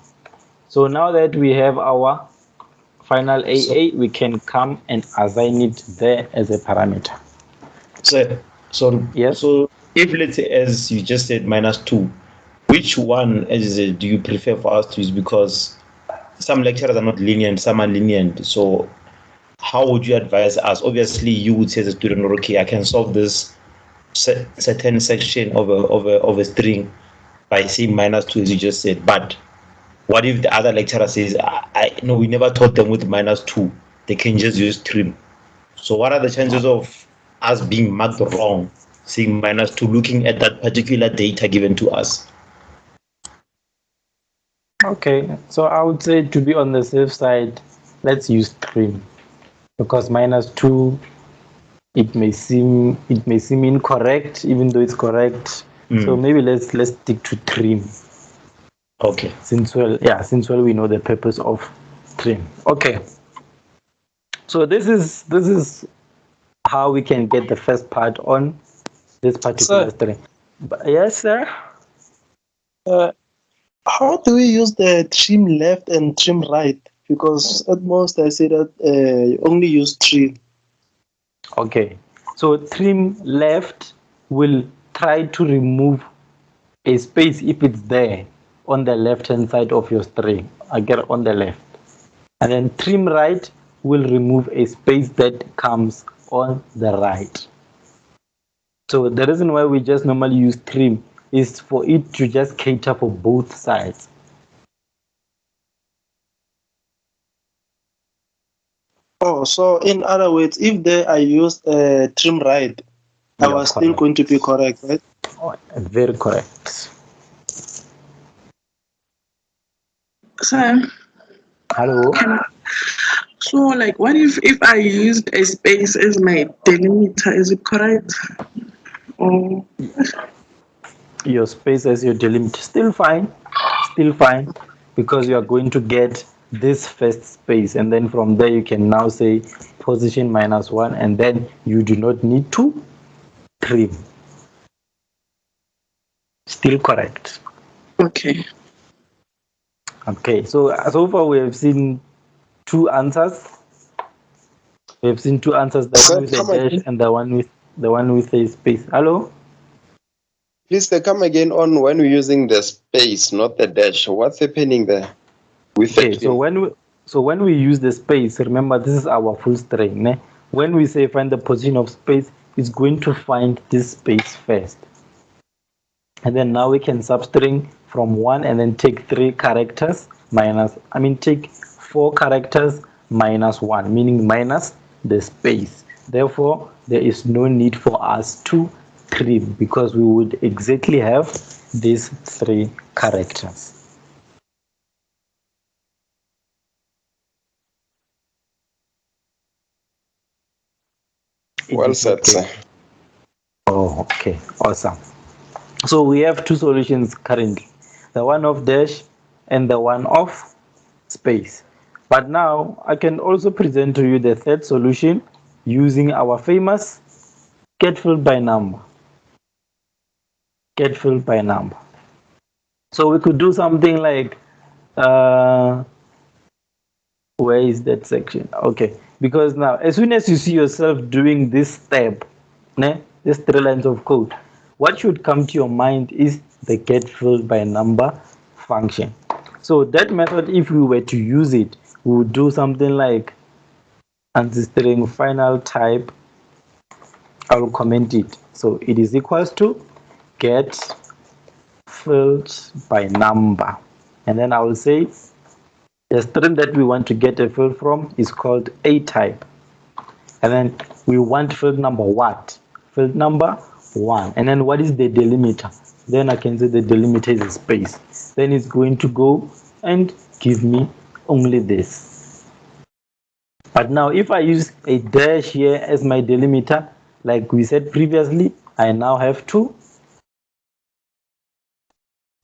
So now that we have our final AA, we can come and assign it there as a parameter. So yes. So if let's say, as you just said, minus 2, which one do you prefer for us to use? Because some lecturers are not lenient, some are lenient. So how would you advise us? Obviously, you would say as a student, okay, I can solve this certain section of a string by saying minus 2, as you just said. But what if the other lecturer says, no, we never taught them with minus 2. They can just use trim. So what are the chances of us being marked wrong, saying minus 2, looking at that particular data given to us? Okay, so I would say, to be on the safe side, let's use trim, because minus 2, it may seem incorrect even though it's correct. So maybe let's stick to trim. Okay. Since we know the purpose of trim. Okay. So this is how we can get the first part on this particular string. Yes, sir. How do we use the trim left and trim right? Because at most I say that you only use trim. Okay, so trim left will try to remove a space if it's there on the left hand side of your string. I get on the left. And then trim right will remove a space that comes on the right. So the reason why we just normally use trim is for it to just cater for both sides. Oh, so in other words, if there I used trim right, I was still going to be correct, right? Oh, very correct. Sir. Hello. So, like, what if I used a space as my delimiter? Is it correct? Or Your space as your delimiter, still fine, because you are going to get this first space, and then from there you can now say position -1, and then you do not need to trim. Still correct. okay. Okay, so far we have seen two answers. We have seen two answers, the Sir, one with a come dash again. and the one with a space. Hello? Please, come again on when we're using the space, not the dash. What's happening there? With Okay, the so when we use the space, remember this is our full string. Ne? When we say find the position of space, it's going to find this space first. And then now we can substring from 1 and then take 3 characters take 4 characters -1, meaning minus the space. Therefore, there is no need for us to trim because we would exactly have these 3 characters. Well said, sir. Oh, okay, awesome. So we have two solutions currently, the one of dash and the one of space. But now I can also present to you the third solution using our famous get filled by number. Get filled by number. So we could do something like, where is that section? Okay, because now as soon as you see yourself doing this step, these 3 lines of code, what should come to your mind is the get filled by number function. So that method, if we were to use it, we would do something like string final type. I will comment it. So it is equals to get filled by number, and then I will say the string that we want to get a field from is called a type, and then we want field number what? Field number 1, and then what is the delimiter? Then I can say the delimiter is a space. Then it's going to go and give me only this. But now if I use a dash here as my delimiter, like we said previously, I now have to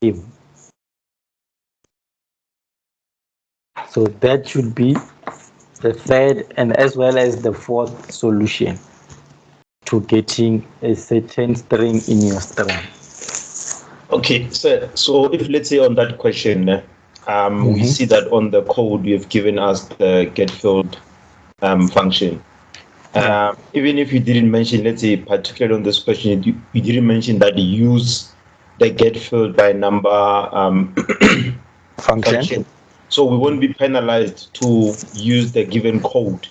trim. So that should be the third and as well as the fourth solution to getting a certain string in your string. Okay, so if let's say on that question, we see that on the code you've given us the get filled function. Even if you didn't mention, let's say, particularly on this question, you didn't mention that you use the get filled by number function. So we won't be penalized to use the given code.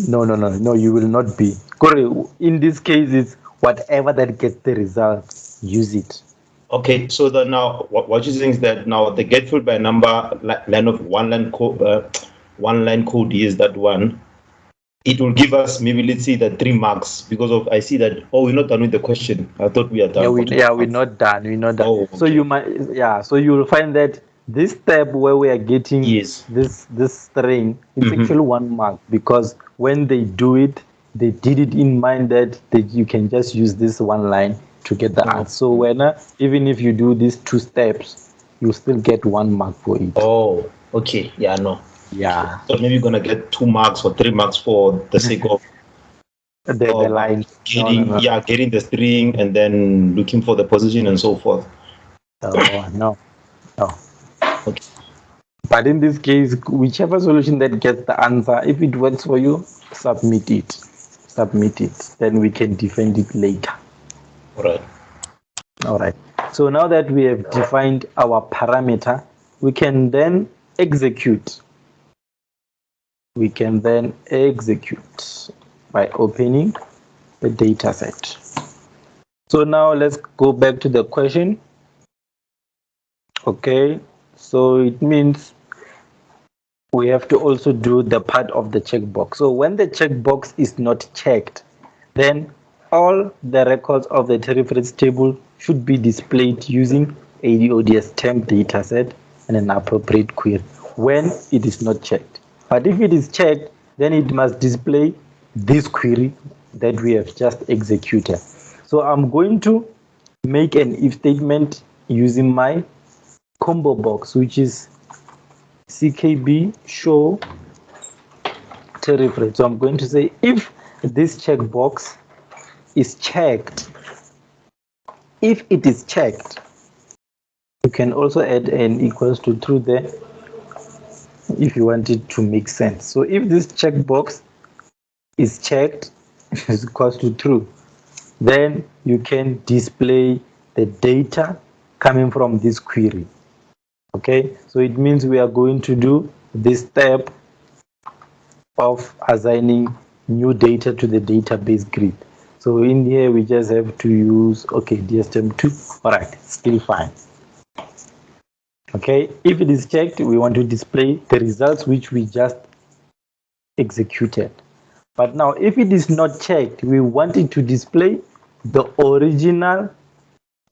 No, you will not be. In this case, it's whatever that gets the result, use it. Okay, so that now what you're saying is that now the get filled by number line of one line code is that one. It will give us maybe, let's say, that 3 marks because of I see that we're not done with the question. I thought we are done. We're not done. We're not done. Oh, okay. So you might so you will find that this step where we are getting this string, it's actually 1 mark, because when they do it, they did it in mind that you can just use this 1 line to get the answer. So when even if you do these 2 steps, you still get 1 mark for it. Oh, okay. Yeah, no. Yeah. So maybe you're gonna get 2 marks or 3 marks for the sake of the line. Getting the string and then looking for the position and so forth. Oh, no. Okay. But in this case, whichever solution that gets the answer, if it works for you, submit it. Then we can defend it later. All right. So now that we have defined our parameter, we can then execute. By opening the data set. So now let's go back to the question. Okay, so it means we have to also do the part of the checkbox. So when the checkbox is not checked, then all the records of the reference table should be displayed using ADODS temp dataset and an appropriate query when it is not checked. But if it is checked, then it must display this query that we have just executed. So I'm going to make an if statement using my combo box, which is CKB show tariff rate. So I'm going to say if this checkbox is checked, if it is checked, you can also add an equals to true there if you want it to make sense. So if this checkbox is checked is equals to true, then you can display the data coming from this query. Okay, so it means we are going to do this step of assigning new data to the database grid. So in here we just have to use DSTEM2. All right, still fine. Okay, if it is checked, we want to display the results which we just executed. But now if it is not checked, we want it to display the original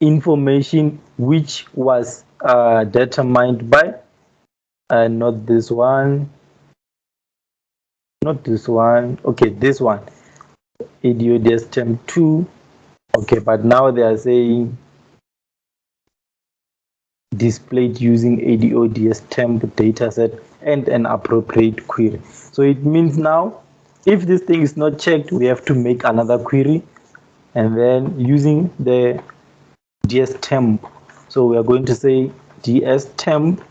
information which was determined by not this one, this one, ADO-TEM2. Okay, but now they are saying displayed using ADO-TEMP dataset and an appropriate query. So it means now if this thing is not checked, we have to make another query and then using the dstemp. So we are going to say dstemp,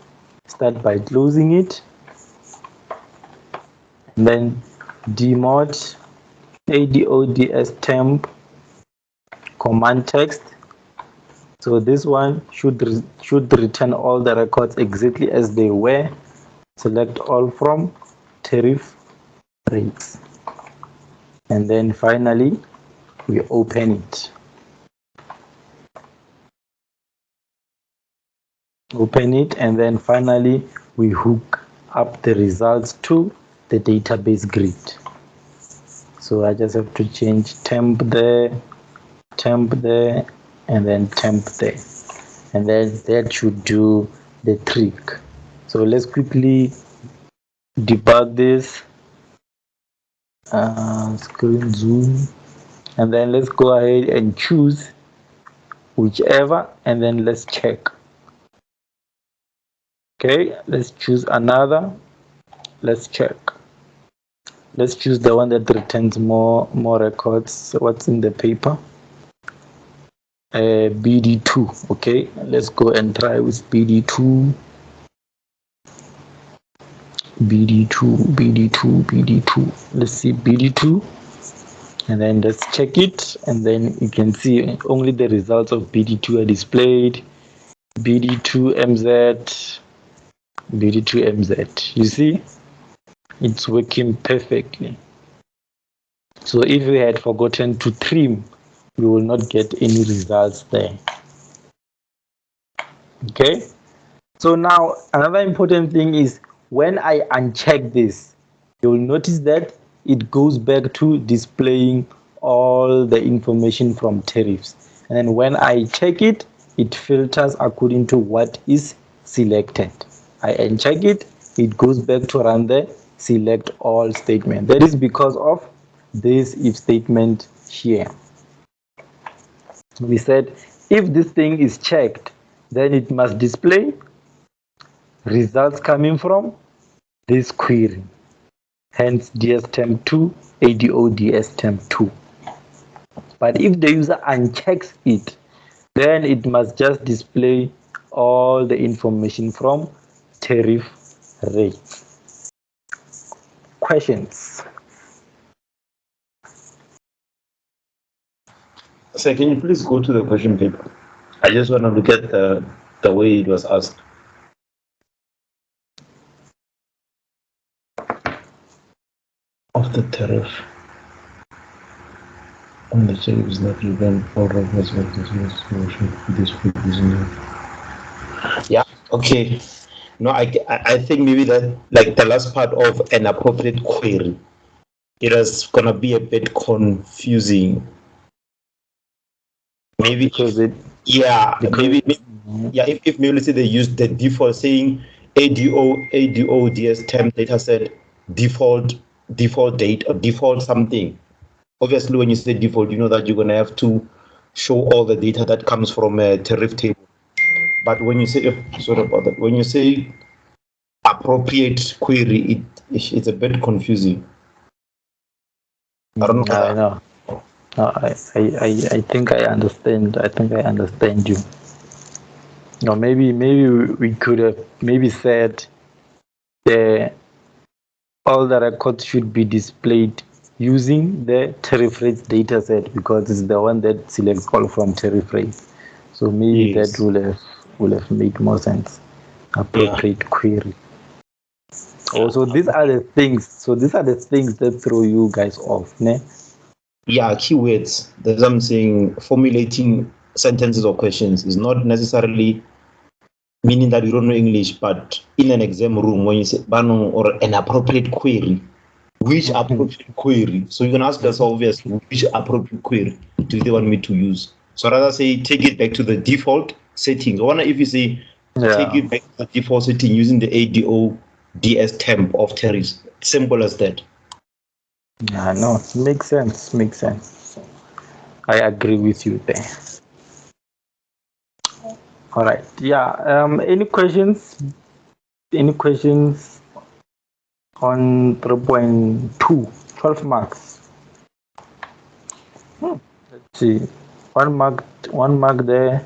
start by closing it, and then dmod ADO-TEMP command text. So this one should return all the records exactly as they were. Select all from tariff rates. And then finally, we open it. Open it, and then finally, we hook up the results to the database grid. So I just have to change temp there, and then temp there. And then that should do the trick. So let's quickly debug this. Screen zoom, and then let's go ahead and choose whichever, and then let's check. Okay, let's choose another. Let's check. Let's choose the one that returns more records. So what's in the paper? BD2. Okay, let's go and try with BD2. BD2. Let's see BD2, and then let's check it, and then you can see only the results of BD2 are displayed. BD2MZ. You see, it's working perfectly. So if we had forgotten to trim, we will not get any results there. Okay, so now another important thing is when I uncheck this, you will notice that it goes back to displaying all the information from tariffs, and then when I check it, it filters according to what is selected. I uncheck it, it goes back to run the select all statement. That is because of this if statement here. We said if this thing is checked, then it must display results coming from this query, hence dstemp2 ADO-dstemp2. But if the user unchecks it, then it must just display all the information from tariff rates. Questions? So can you please go to the question paper? I just want to look at the way it was asked. Of the tariff. On the check is not given all records of this new. Yeah, okay. No, I think maybe that like the last part of an appropriate query, it is gonna be a bit confusing. Maybe because it maybe if maybe let's say they use the default saying ADO ds temp dataset default date or default something. Obviously, when you say default, you know that you're going to have to show all the data that comes from a tariff table. But when you say, sorry about that, when you say appropriate query, it's a bit confusing. I don't know. I know. No, I think I understand. I think I understand you. No, maybe we could have maybe said all the records should be displayed using the tariff rates data set because it's the one that selects all from tariff rates. So maybe Yes. that will have made more sense. Appropriate query. Also, these are the things. So these are the things that throw you guys off, ne? Yeah, keywords. That's what I'm saying. Formulating sentences or questions is not necessarily meaning that you don't know English, but in an exam room, when you say "Bano" or an appropriate query, which appropriate query? So you can ask yourself, obviously, which appropriate query do they want me to use? So rather say, take it back to the default settings. I wonder if you say, take it back to the default setting using the ADO DS temp of tariffs. Simple as that. Yeah, no, makes sense. Makes sense. I agree with you there. All right. Yeah. Any questions? Any questions on 3.2? 12 marks. Let's see. One mark there.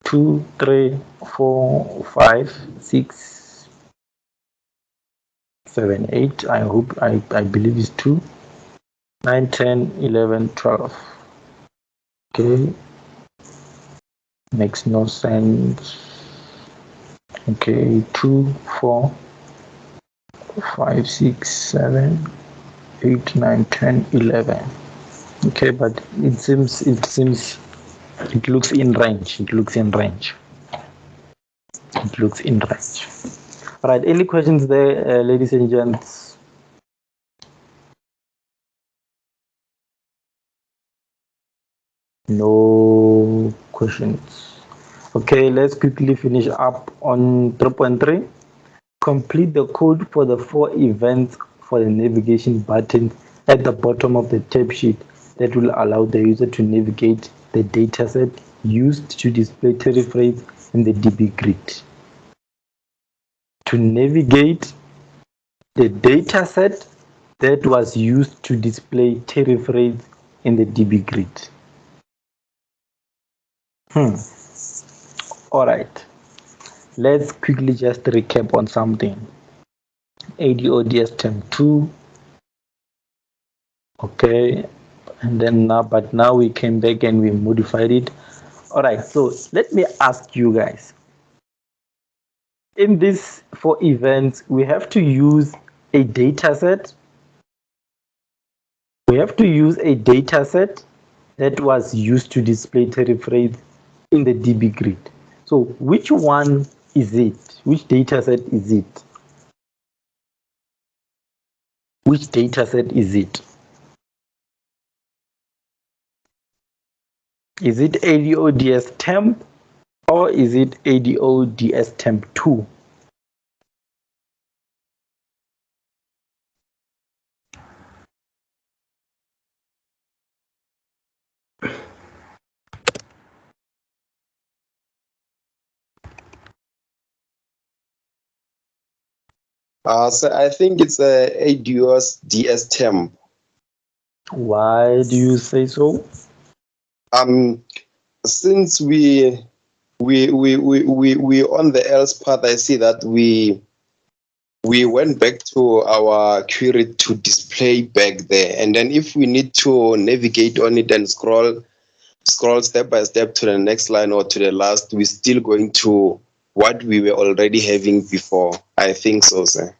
2, 3, 4, 5, 6, 7, 8. I believe it's 2. 9, 10, 11, 12. Okay. Makes no sense. Okay, 2, 4, 5, 6, 7, 8, 9, 10, 11. Okay, but it seems it looks in range. It looks in range. All right, any questions there, ladies and gents? No questions. Okay, let's quickly finish up on 3.3. Complete the code for the 4 events for the navigation button at the bottom of the tab sheet that will allow the user to navigate the dataset used to display tariff rates in the DB grid. To navigate the dataset that was used to display tariff rates in the DB grid. All right. Let's quickly just recap on something. ADODS term 2. Okay. And then now we came back and we modified it. All right. So let me ask you guys. In this 4 events, we have to use a data set. We have to use a data set that was used to display tariff rates in the DB grid. So which one is it? Which data set is it? Which data set is it? Is it ADODS temp or is it ADODS temp 2? So I think it's a ADOS DS temp. Why do you say so? Since we on the else path, I see that we went back to our query to display back there, and then if we need to navigate on it and scroll step by step to the next line or to the last, we're still going to what we were already having before. I think so, sir.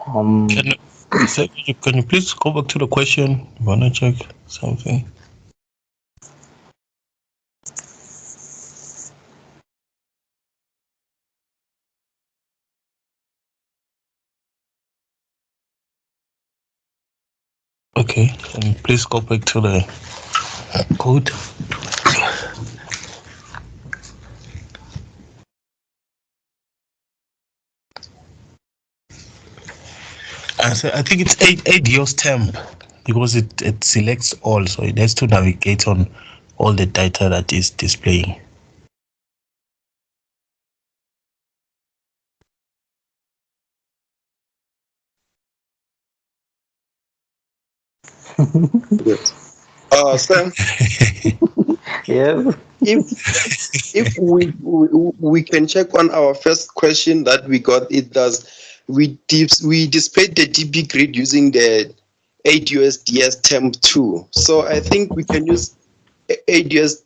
Can you please go back to the question? I want to check something. Okay, can you please go back to the code? I think it's ADO's temp because it selects all, so it has to navigate on all the data that is displaying. Sam, Yes. if we can check on our first question that we got, it does we displayed the DB grid using the ADUS temp 2. So I think we can use ADUS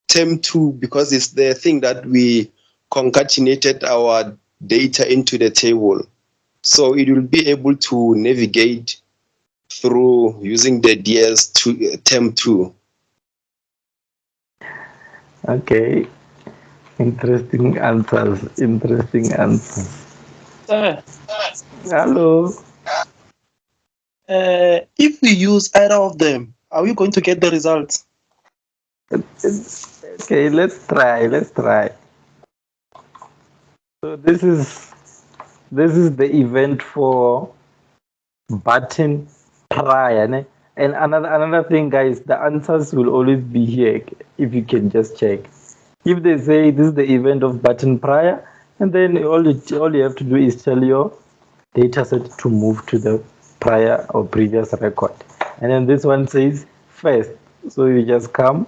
temp 2 because it's the thing that we concatenated our data into the table. So it will be able to navigate through using the DS2 temp 2. Okay. Interesting answers. Interesting answers. Hello. If we use either of them, are we going to get the results? Okay, let's try. Let's try. So this is the event for button prior, ne? And another thing, guys, the answers will always be here if you can just check. If they say this is the event of button prior, and then all you have to do is tell your data set to move to the prior or previous record. And then this one says first. So you just come,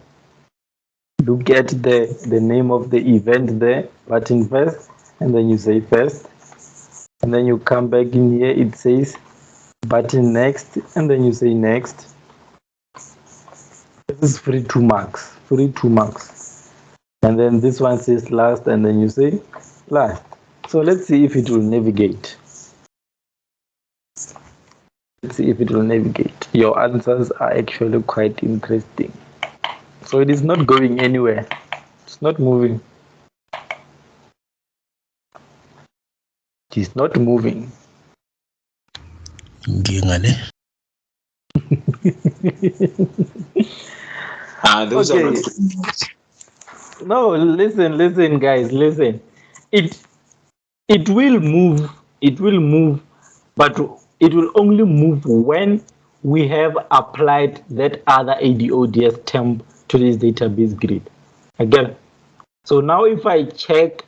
look at the name of the event there, button first, and then you say first. And then you come back in here, it says button next, and then you say next. This is free 2 marks. Free 2 marks. And then this one says last, and then you say last. So let's see if it will navigate. Let's see if it will navigate. Your answers are actually quite interesting. So it is not going anywhere. It's not moving. It is not moving. Those are not. No, listen, guys, listen. It will move. It will move, but it will only move when we have applied that other ADODS temp to this database grid. Again, so now if I check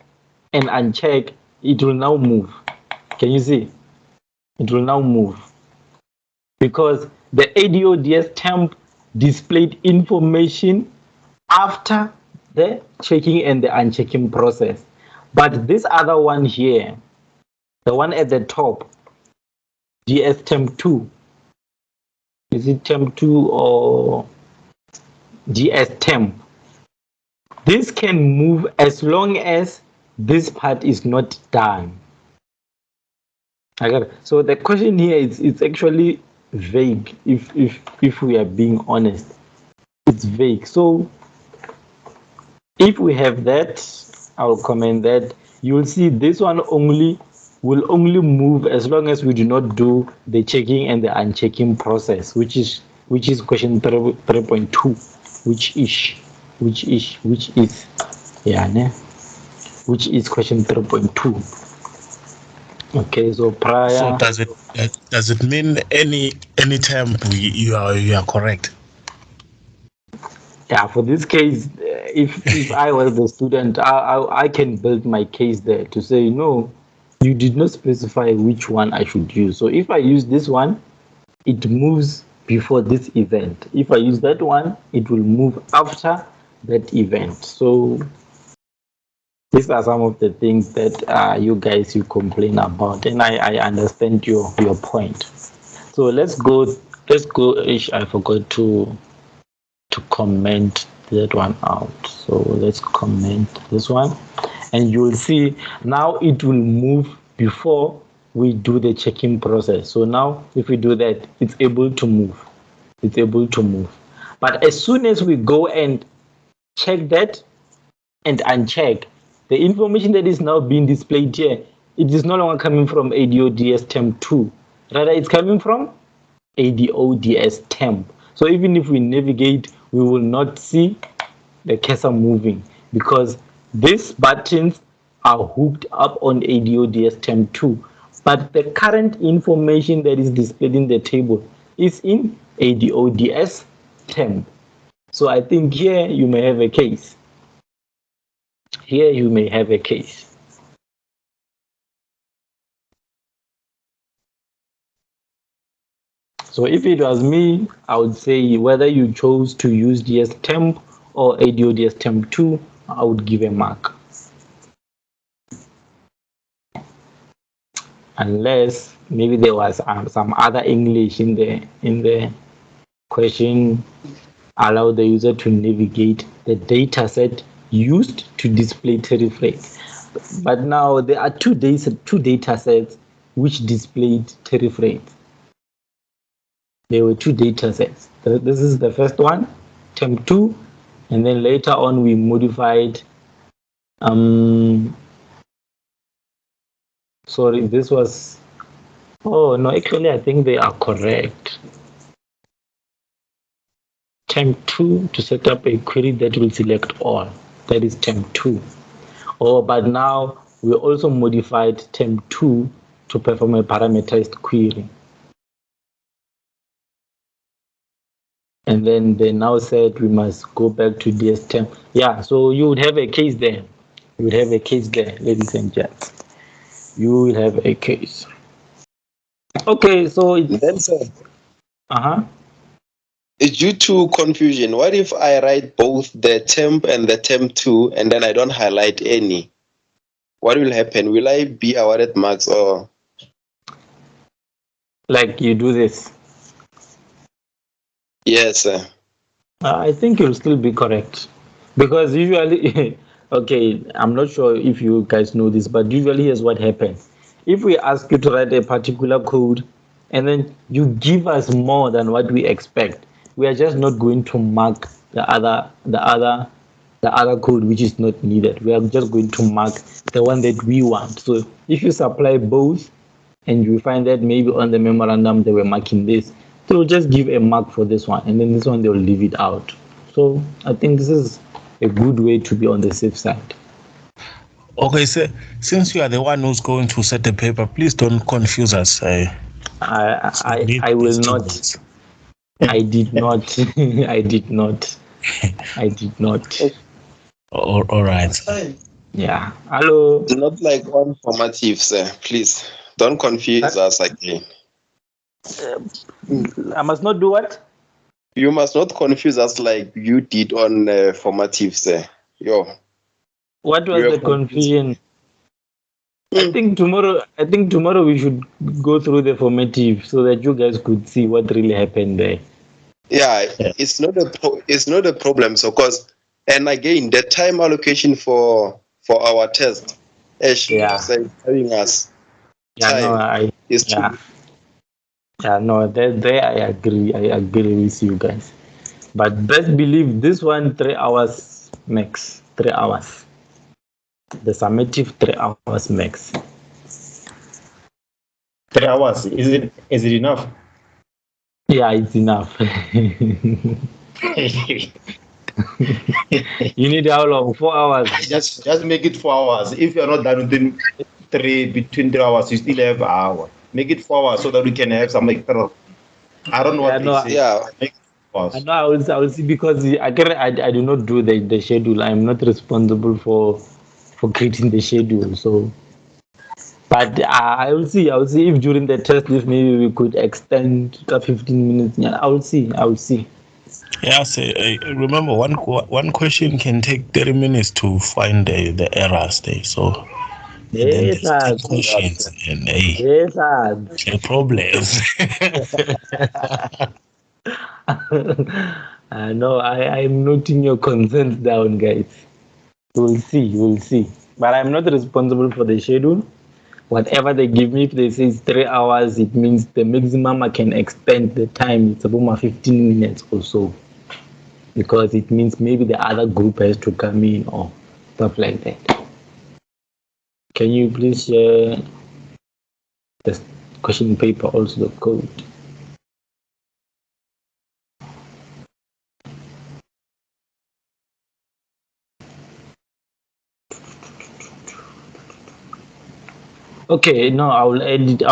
and uncheck, it will now move. Can you see? It will now move because the ADODS temp displayed information after the checking and the unchecking process. But this other one here, the one at the top, DS temp 2, is it temp 2 or DS temp? This can move as long as this part is not done. Okay. So the question here is it's actually vague if we are being honest. It's vague. So if we have that, I'll comment that you'll see this one will only move as long as we do not do the checking and the unchecking process, which is question 3.2, which is question 3.2. Okay, so prior. So does it mean any time you are correct? Yeah, for this case, if I was the student, I can build my case there to say no, you did not specify which one I should use. So if I use this one, it moves before this event. If I use that one, it will move after that event. So these are some of the things that you complain about, and I understand your point. So let's go. I forgot to comment that one out. So let's comment this one, and you will see now it will move before we do the checking process. So now if we do that, it's able to move. It's able to move. But as soon as we go and check that and uncheck, the information that is now being displayed here, it is no longer coming from ADODS temp 2. Rather, it's coming from ADODS temp. So even if we navigate, we will not see the cursor moving because these buttons are hooked up on ADODS temp 2. but the current information that is displayed in the table is in ADODS temp. So I think here you may have a case. Here you may have a case. So if it was me, I would say whether you chose to use DS temp or ADODS temp 2, I would give a mark. Unless maybe there was some other English in the question, allow the user to navigate the data set used to display tariff rates. But now there are two data sets which displayed tariff rates. There were two data sets. This is the first one, temp 2, and then later on we modified sorry, this was, oh no, actually I think they are correct. Temp 2 to set up a query that will select all. That is temp 2. Oh, but now we also modified temp 2 to perform a parameterized query. And then they now said we must go back to DS temp. Yeah, so you would have a case there. You would have a case there, ladies and gents. You will have a case. Okay, so it's Then, sir, uh-huh. due to confusion, what if I write both the temp and the temp 2 and then I don't highlight any? What will happen? Will I be awarded marks or? Like you do this. Yes, sir. I think you'll still be correct. Because usually, okay, I'm not sure if you guys know this, but usually here's what happens. If we ask you to write a particular code and then you give us more than what we expect, we are just not going to mark the other code which is not needed. We are just going to mark the one that we want. So if you supply both and you find that maybe on the memorandum they were marking this, they'll just give a mark for this one, and then this one they'll leave it out. So I think this is a good way to be on the safe side. Okay, so since you are the one who's going to set the paper, please don't confuse us. I will not. I did not. I did not. I did not. All right. Yeah. Hello. It's not like on formative, sir. Please don't confuse us again. I must not do what? You must not confuse us like you did on formative, sir. Yo. What was the confusion? I think tomorrow we should go through the formative so that you guys could see what really happened there. Yeah, it's not a problem. So, cause, and again, the time allocation for our test, telling us time is too. Yeah, no, there I agree. I agree with you guys. But best believe this one 3 hours max. 3 hours. The summative 3 hours max. 3 hours. Is it enough? Yeah, it's enough. You need how long? 4 hours. Just make it 4 hours. If you're not done within between 3 hours, you still have an hour. Make it 4 hours so that we can have some extra. I don't know what they say. Yeah. I know I will see because I do not do the schedule. I'm not responsible for creating the schedule. So, but I will see. If during the test, if maybe we could extend 15 minutes. Yeah, I will see. Yeah, so remember one question can take 30 minutes to find the errors there. So and then there's 10 questions and the problems. No, I'm noting your concerns down, guys. We'll see. But I'm not responsible for the schedule. Whatever they give me, if they say it's 3 hours, it means the maximum I can extend the time. It's about 15 minutes or so. Because it means maybe the other group has to come in or stuff like that. Can you please share the question paper, also the code? Okay, no, I'll edit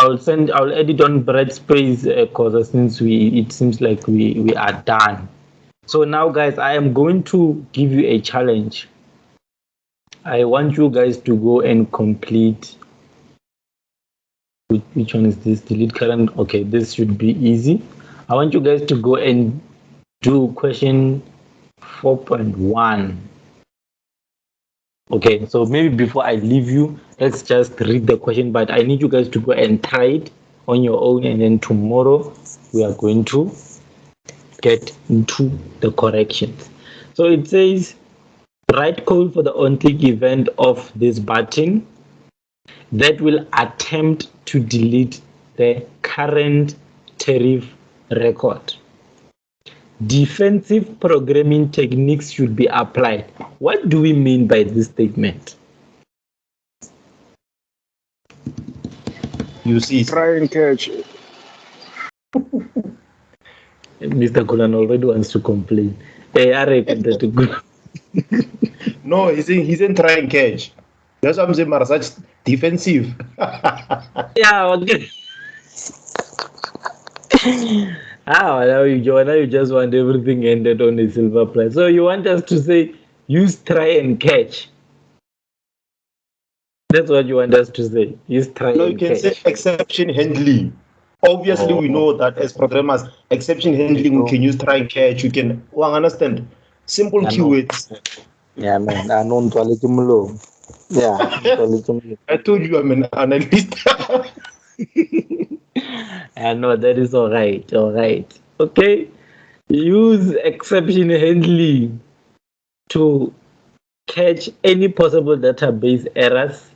on Brett Spray's cause since it seems like we are done. So now guys, I am going to give you a challenge. I want you guys to go and complete. Which one is this? Delete current. Okay, this should be easy. I want you guys to go and do question 4.1. Okay, so maybe before I leave you, let's just read the question, but I need you guys to go and try it on your own, and then tomorrow we are going to get into the corrections. So it says, write code for the on-click event of this button that will attempt to delete the current tariff record. Defensive programming techniques should be applied. What do we mean by this statement? You see, Try and catch. Mr. Kulan already wants to complain. Hey, no, he's in try and catch. That's what I'm saying, such defensive. Yeah, okay. Now you just want everything ended on a silver plate. So you want us to say use try and catch. That's what you want us to say. Use try and catch. No, you can say exception handling. Obviously, we know that as programmers, exception handling, we can use try and catch. You can understand simple keywords. Yeah, man. I know Yeah, I told you I'm an analyst. I know that is all right. All right. Okay. Use exception handling to catch any possible database errors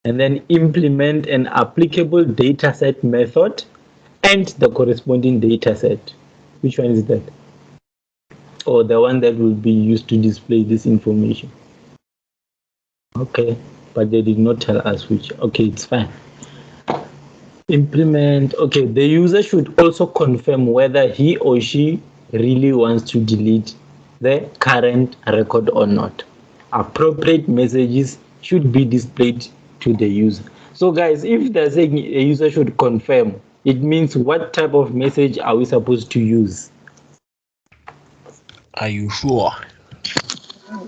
and then implement an applicable dataset method and the corresponding dataset. Which one is that? Or the one that will be used to display this information. Okay, but they did not tell us which. Okay, it's fine. Implement. Okay, the user should also confirm whether he or she really wants to delete the current record or not. Appropriate messages should be displayed to the user. So guys, if they're saying a user should confirm, it means what type of message are we supposed to use? Are you sure?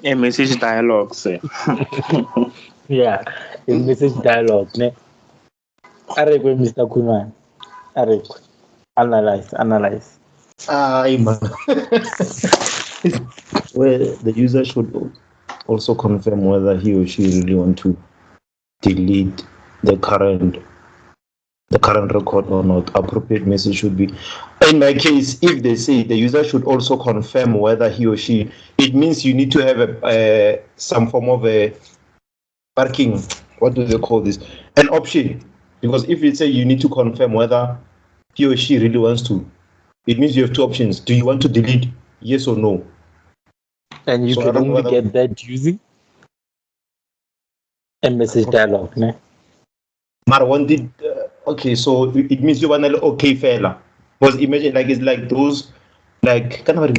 A message dialogue, sir. Yeah, a message dialogue. Ne? Arekwe, Mr. Kunwan. Arekwe. Analyze. Where the user should also confirm whether he or she really want to delete the current record or not. Appropriate message should be, in my case, if they say the user should also confirm whether he or she, it means you need to have some form of a parking, what do they call this, an option. Because if you say you need to confirm whether he or she really wants to, it means you have two options. Do you want to delete? Yes or no? And you can only get that using a message dialogue, ne? Okay, so it means you want to okay fella. Because imagine like it's like those like kind of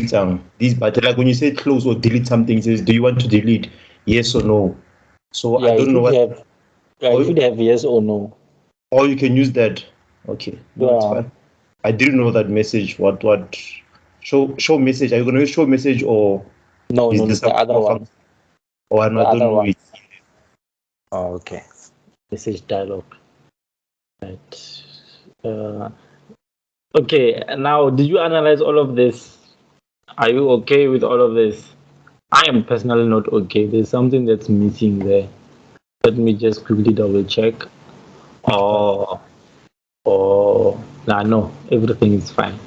these but like when you say close or delete something, it says do you want to delete? Yes or no. So yeah, I don't know what you should have yes or no. Or you can use that. Okay. No, it's fine. I didn't know that message. What show message? Are you gonna use show message or no, the other one? Oh, I don't know it. Oh, okay. Message dialogue. Right. Okay, now did you analyze all of this? Are you okay with all of this? I am personally not okay. There's something that's missing there. Let me just quickly double check. No, everything is fine.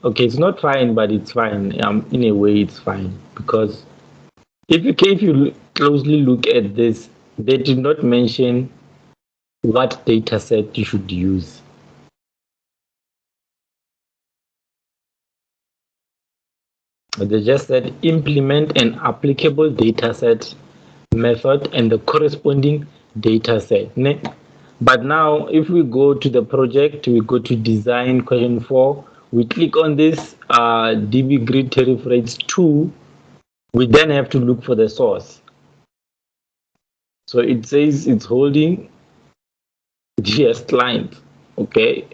Okay, it's not fine, but it's fine. In a way, it's fine because if you closely look at this, they did not mention what data set you should use. They just said implement an applicable dataset method and the corresponding dataset. But now, if we go to the project, we go to design question 4, we click on this DB grid tariff rates 2, we then have to look for the source. So it says it's holding DS client. Okay.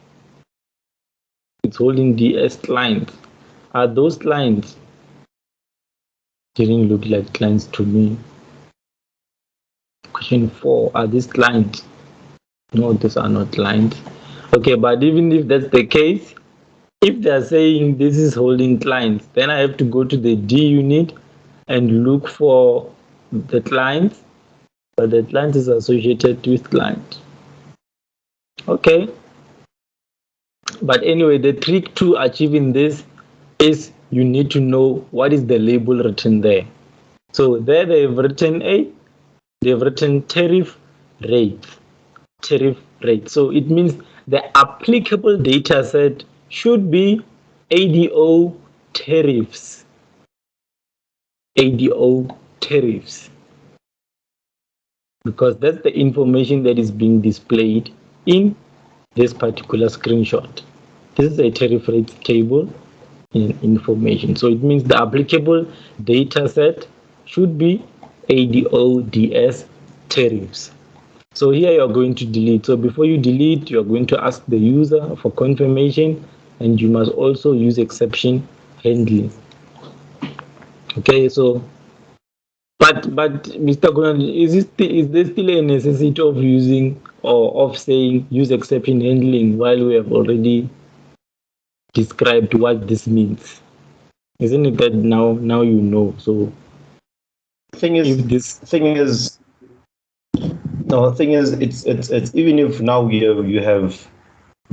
It's holding DS client. Are those clients? Didn't look like clients to me. Question 4. Are these clients? No, these are not clients. Okay, but even if that's the case, if they're saying this is holding clients, then I have to go to the D unit and look for the client, but the client is associated with client. Okay. But anyway, the trick to achieving this is you need to know what is the label written there. So there they've written they've written tariff rate. Tariff rate. So it means the applicable data set should be ADO tariffs. ADO tariffs. Because that's the information that is being displayed in this particular screenshot. This is a tariff rate table in information. So it means the applicable data set should be ADO-DS tariffs. So here you're going to delete. So before you delete, you're going to ask the user for confirmation, and you must also use exception handling. Okay, so but Mr. Gunan, is there still a necessity of using or of saying use exception handling while we have already described what this means? Isn't it that now you know? So thing is it's even if now we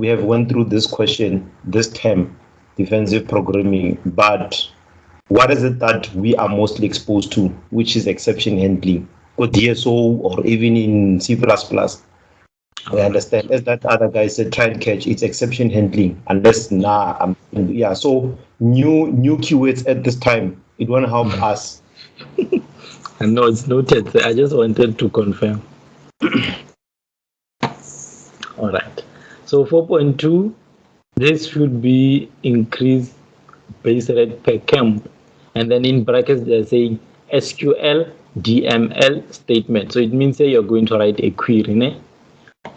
have went through this question, this term, defensive programming, but what is it that we are mostly exposed to, which is exception handling, or DSO, or even in C++? I understand, as that other guy said, try and catch, it's exception handling, unless so new keywords at this time, it won't help us. And no, it's noted. I just wanted to confirm. All right. So 4.2, this should be increased base rate per camp. And then in brackets, they're saying SQL DML statement. So it means that you're going to write a query. Ne?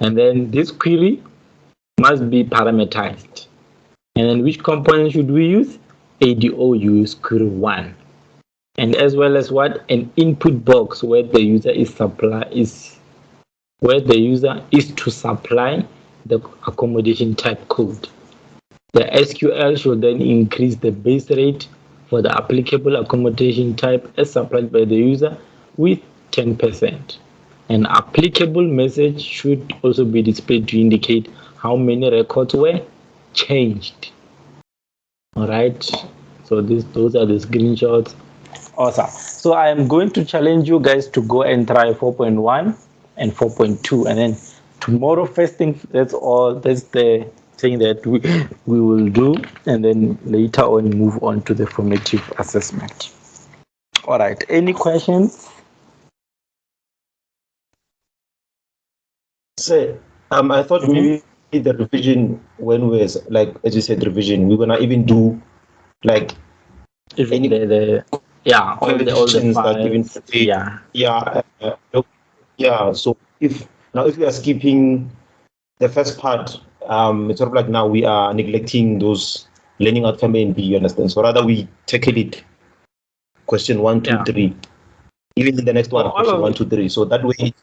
And then this query must be parameterized. And then which component should we use? ADO use query 1. And as well as what? An input box where the user is to supply the accommodation type code. The SQL should then increase the base rate for the applicable accommodation type as supplied by the user with 10%. An applicable message should also be displayed to indicate how many records were changed. All right. So those are the screenshots. Awesome. So I am going to challenge you guys to go and try 4.1 and 4.2, and then tomorrow first thing, that's the thing that we will do, and then later on move on to the formative assessment. All right, any questions? So I thought maybe the revision, when we're like, as you said, revision, we're gonna even do like if any all the files, So if we are skipping the first part, it's sort of like now we are neglecting those learning outcome A and B, you understand? So rather we tackle it question 1, 2, 3, even in the next one, question 1, 2, 3. So that way.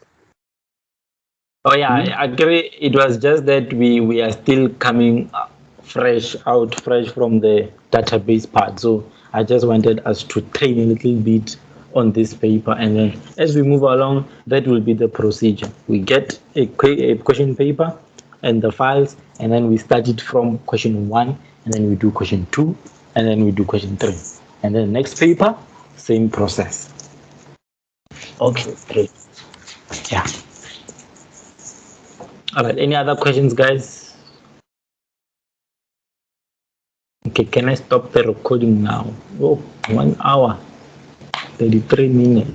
I agree. It was just that we are still coming fresh from the database part. So I just wanted us to train a little bit on this paper, and then as we move along, that will be the procedure. We get a question paper and the files, and then we start it from question 1, and then we do question 2, and then we do question 3, and then next paper, same process. Okay, great. Yeah. All right, any other questions, guys? Okay, can I stop the recording now? 1 hour, 33 minutes.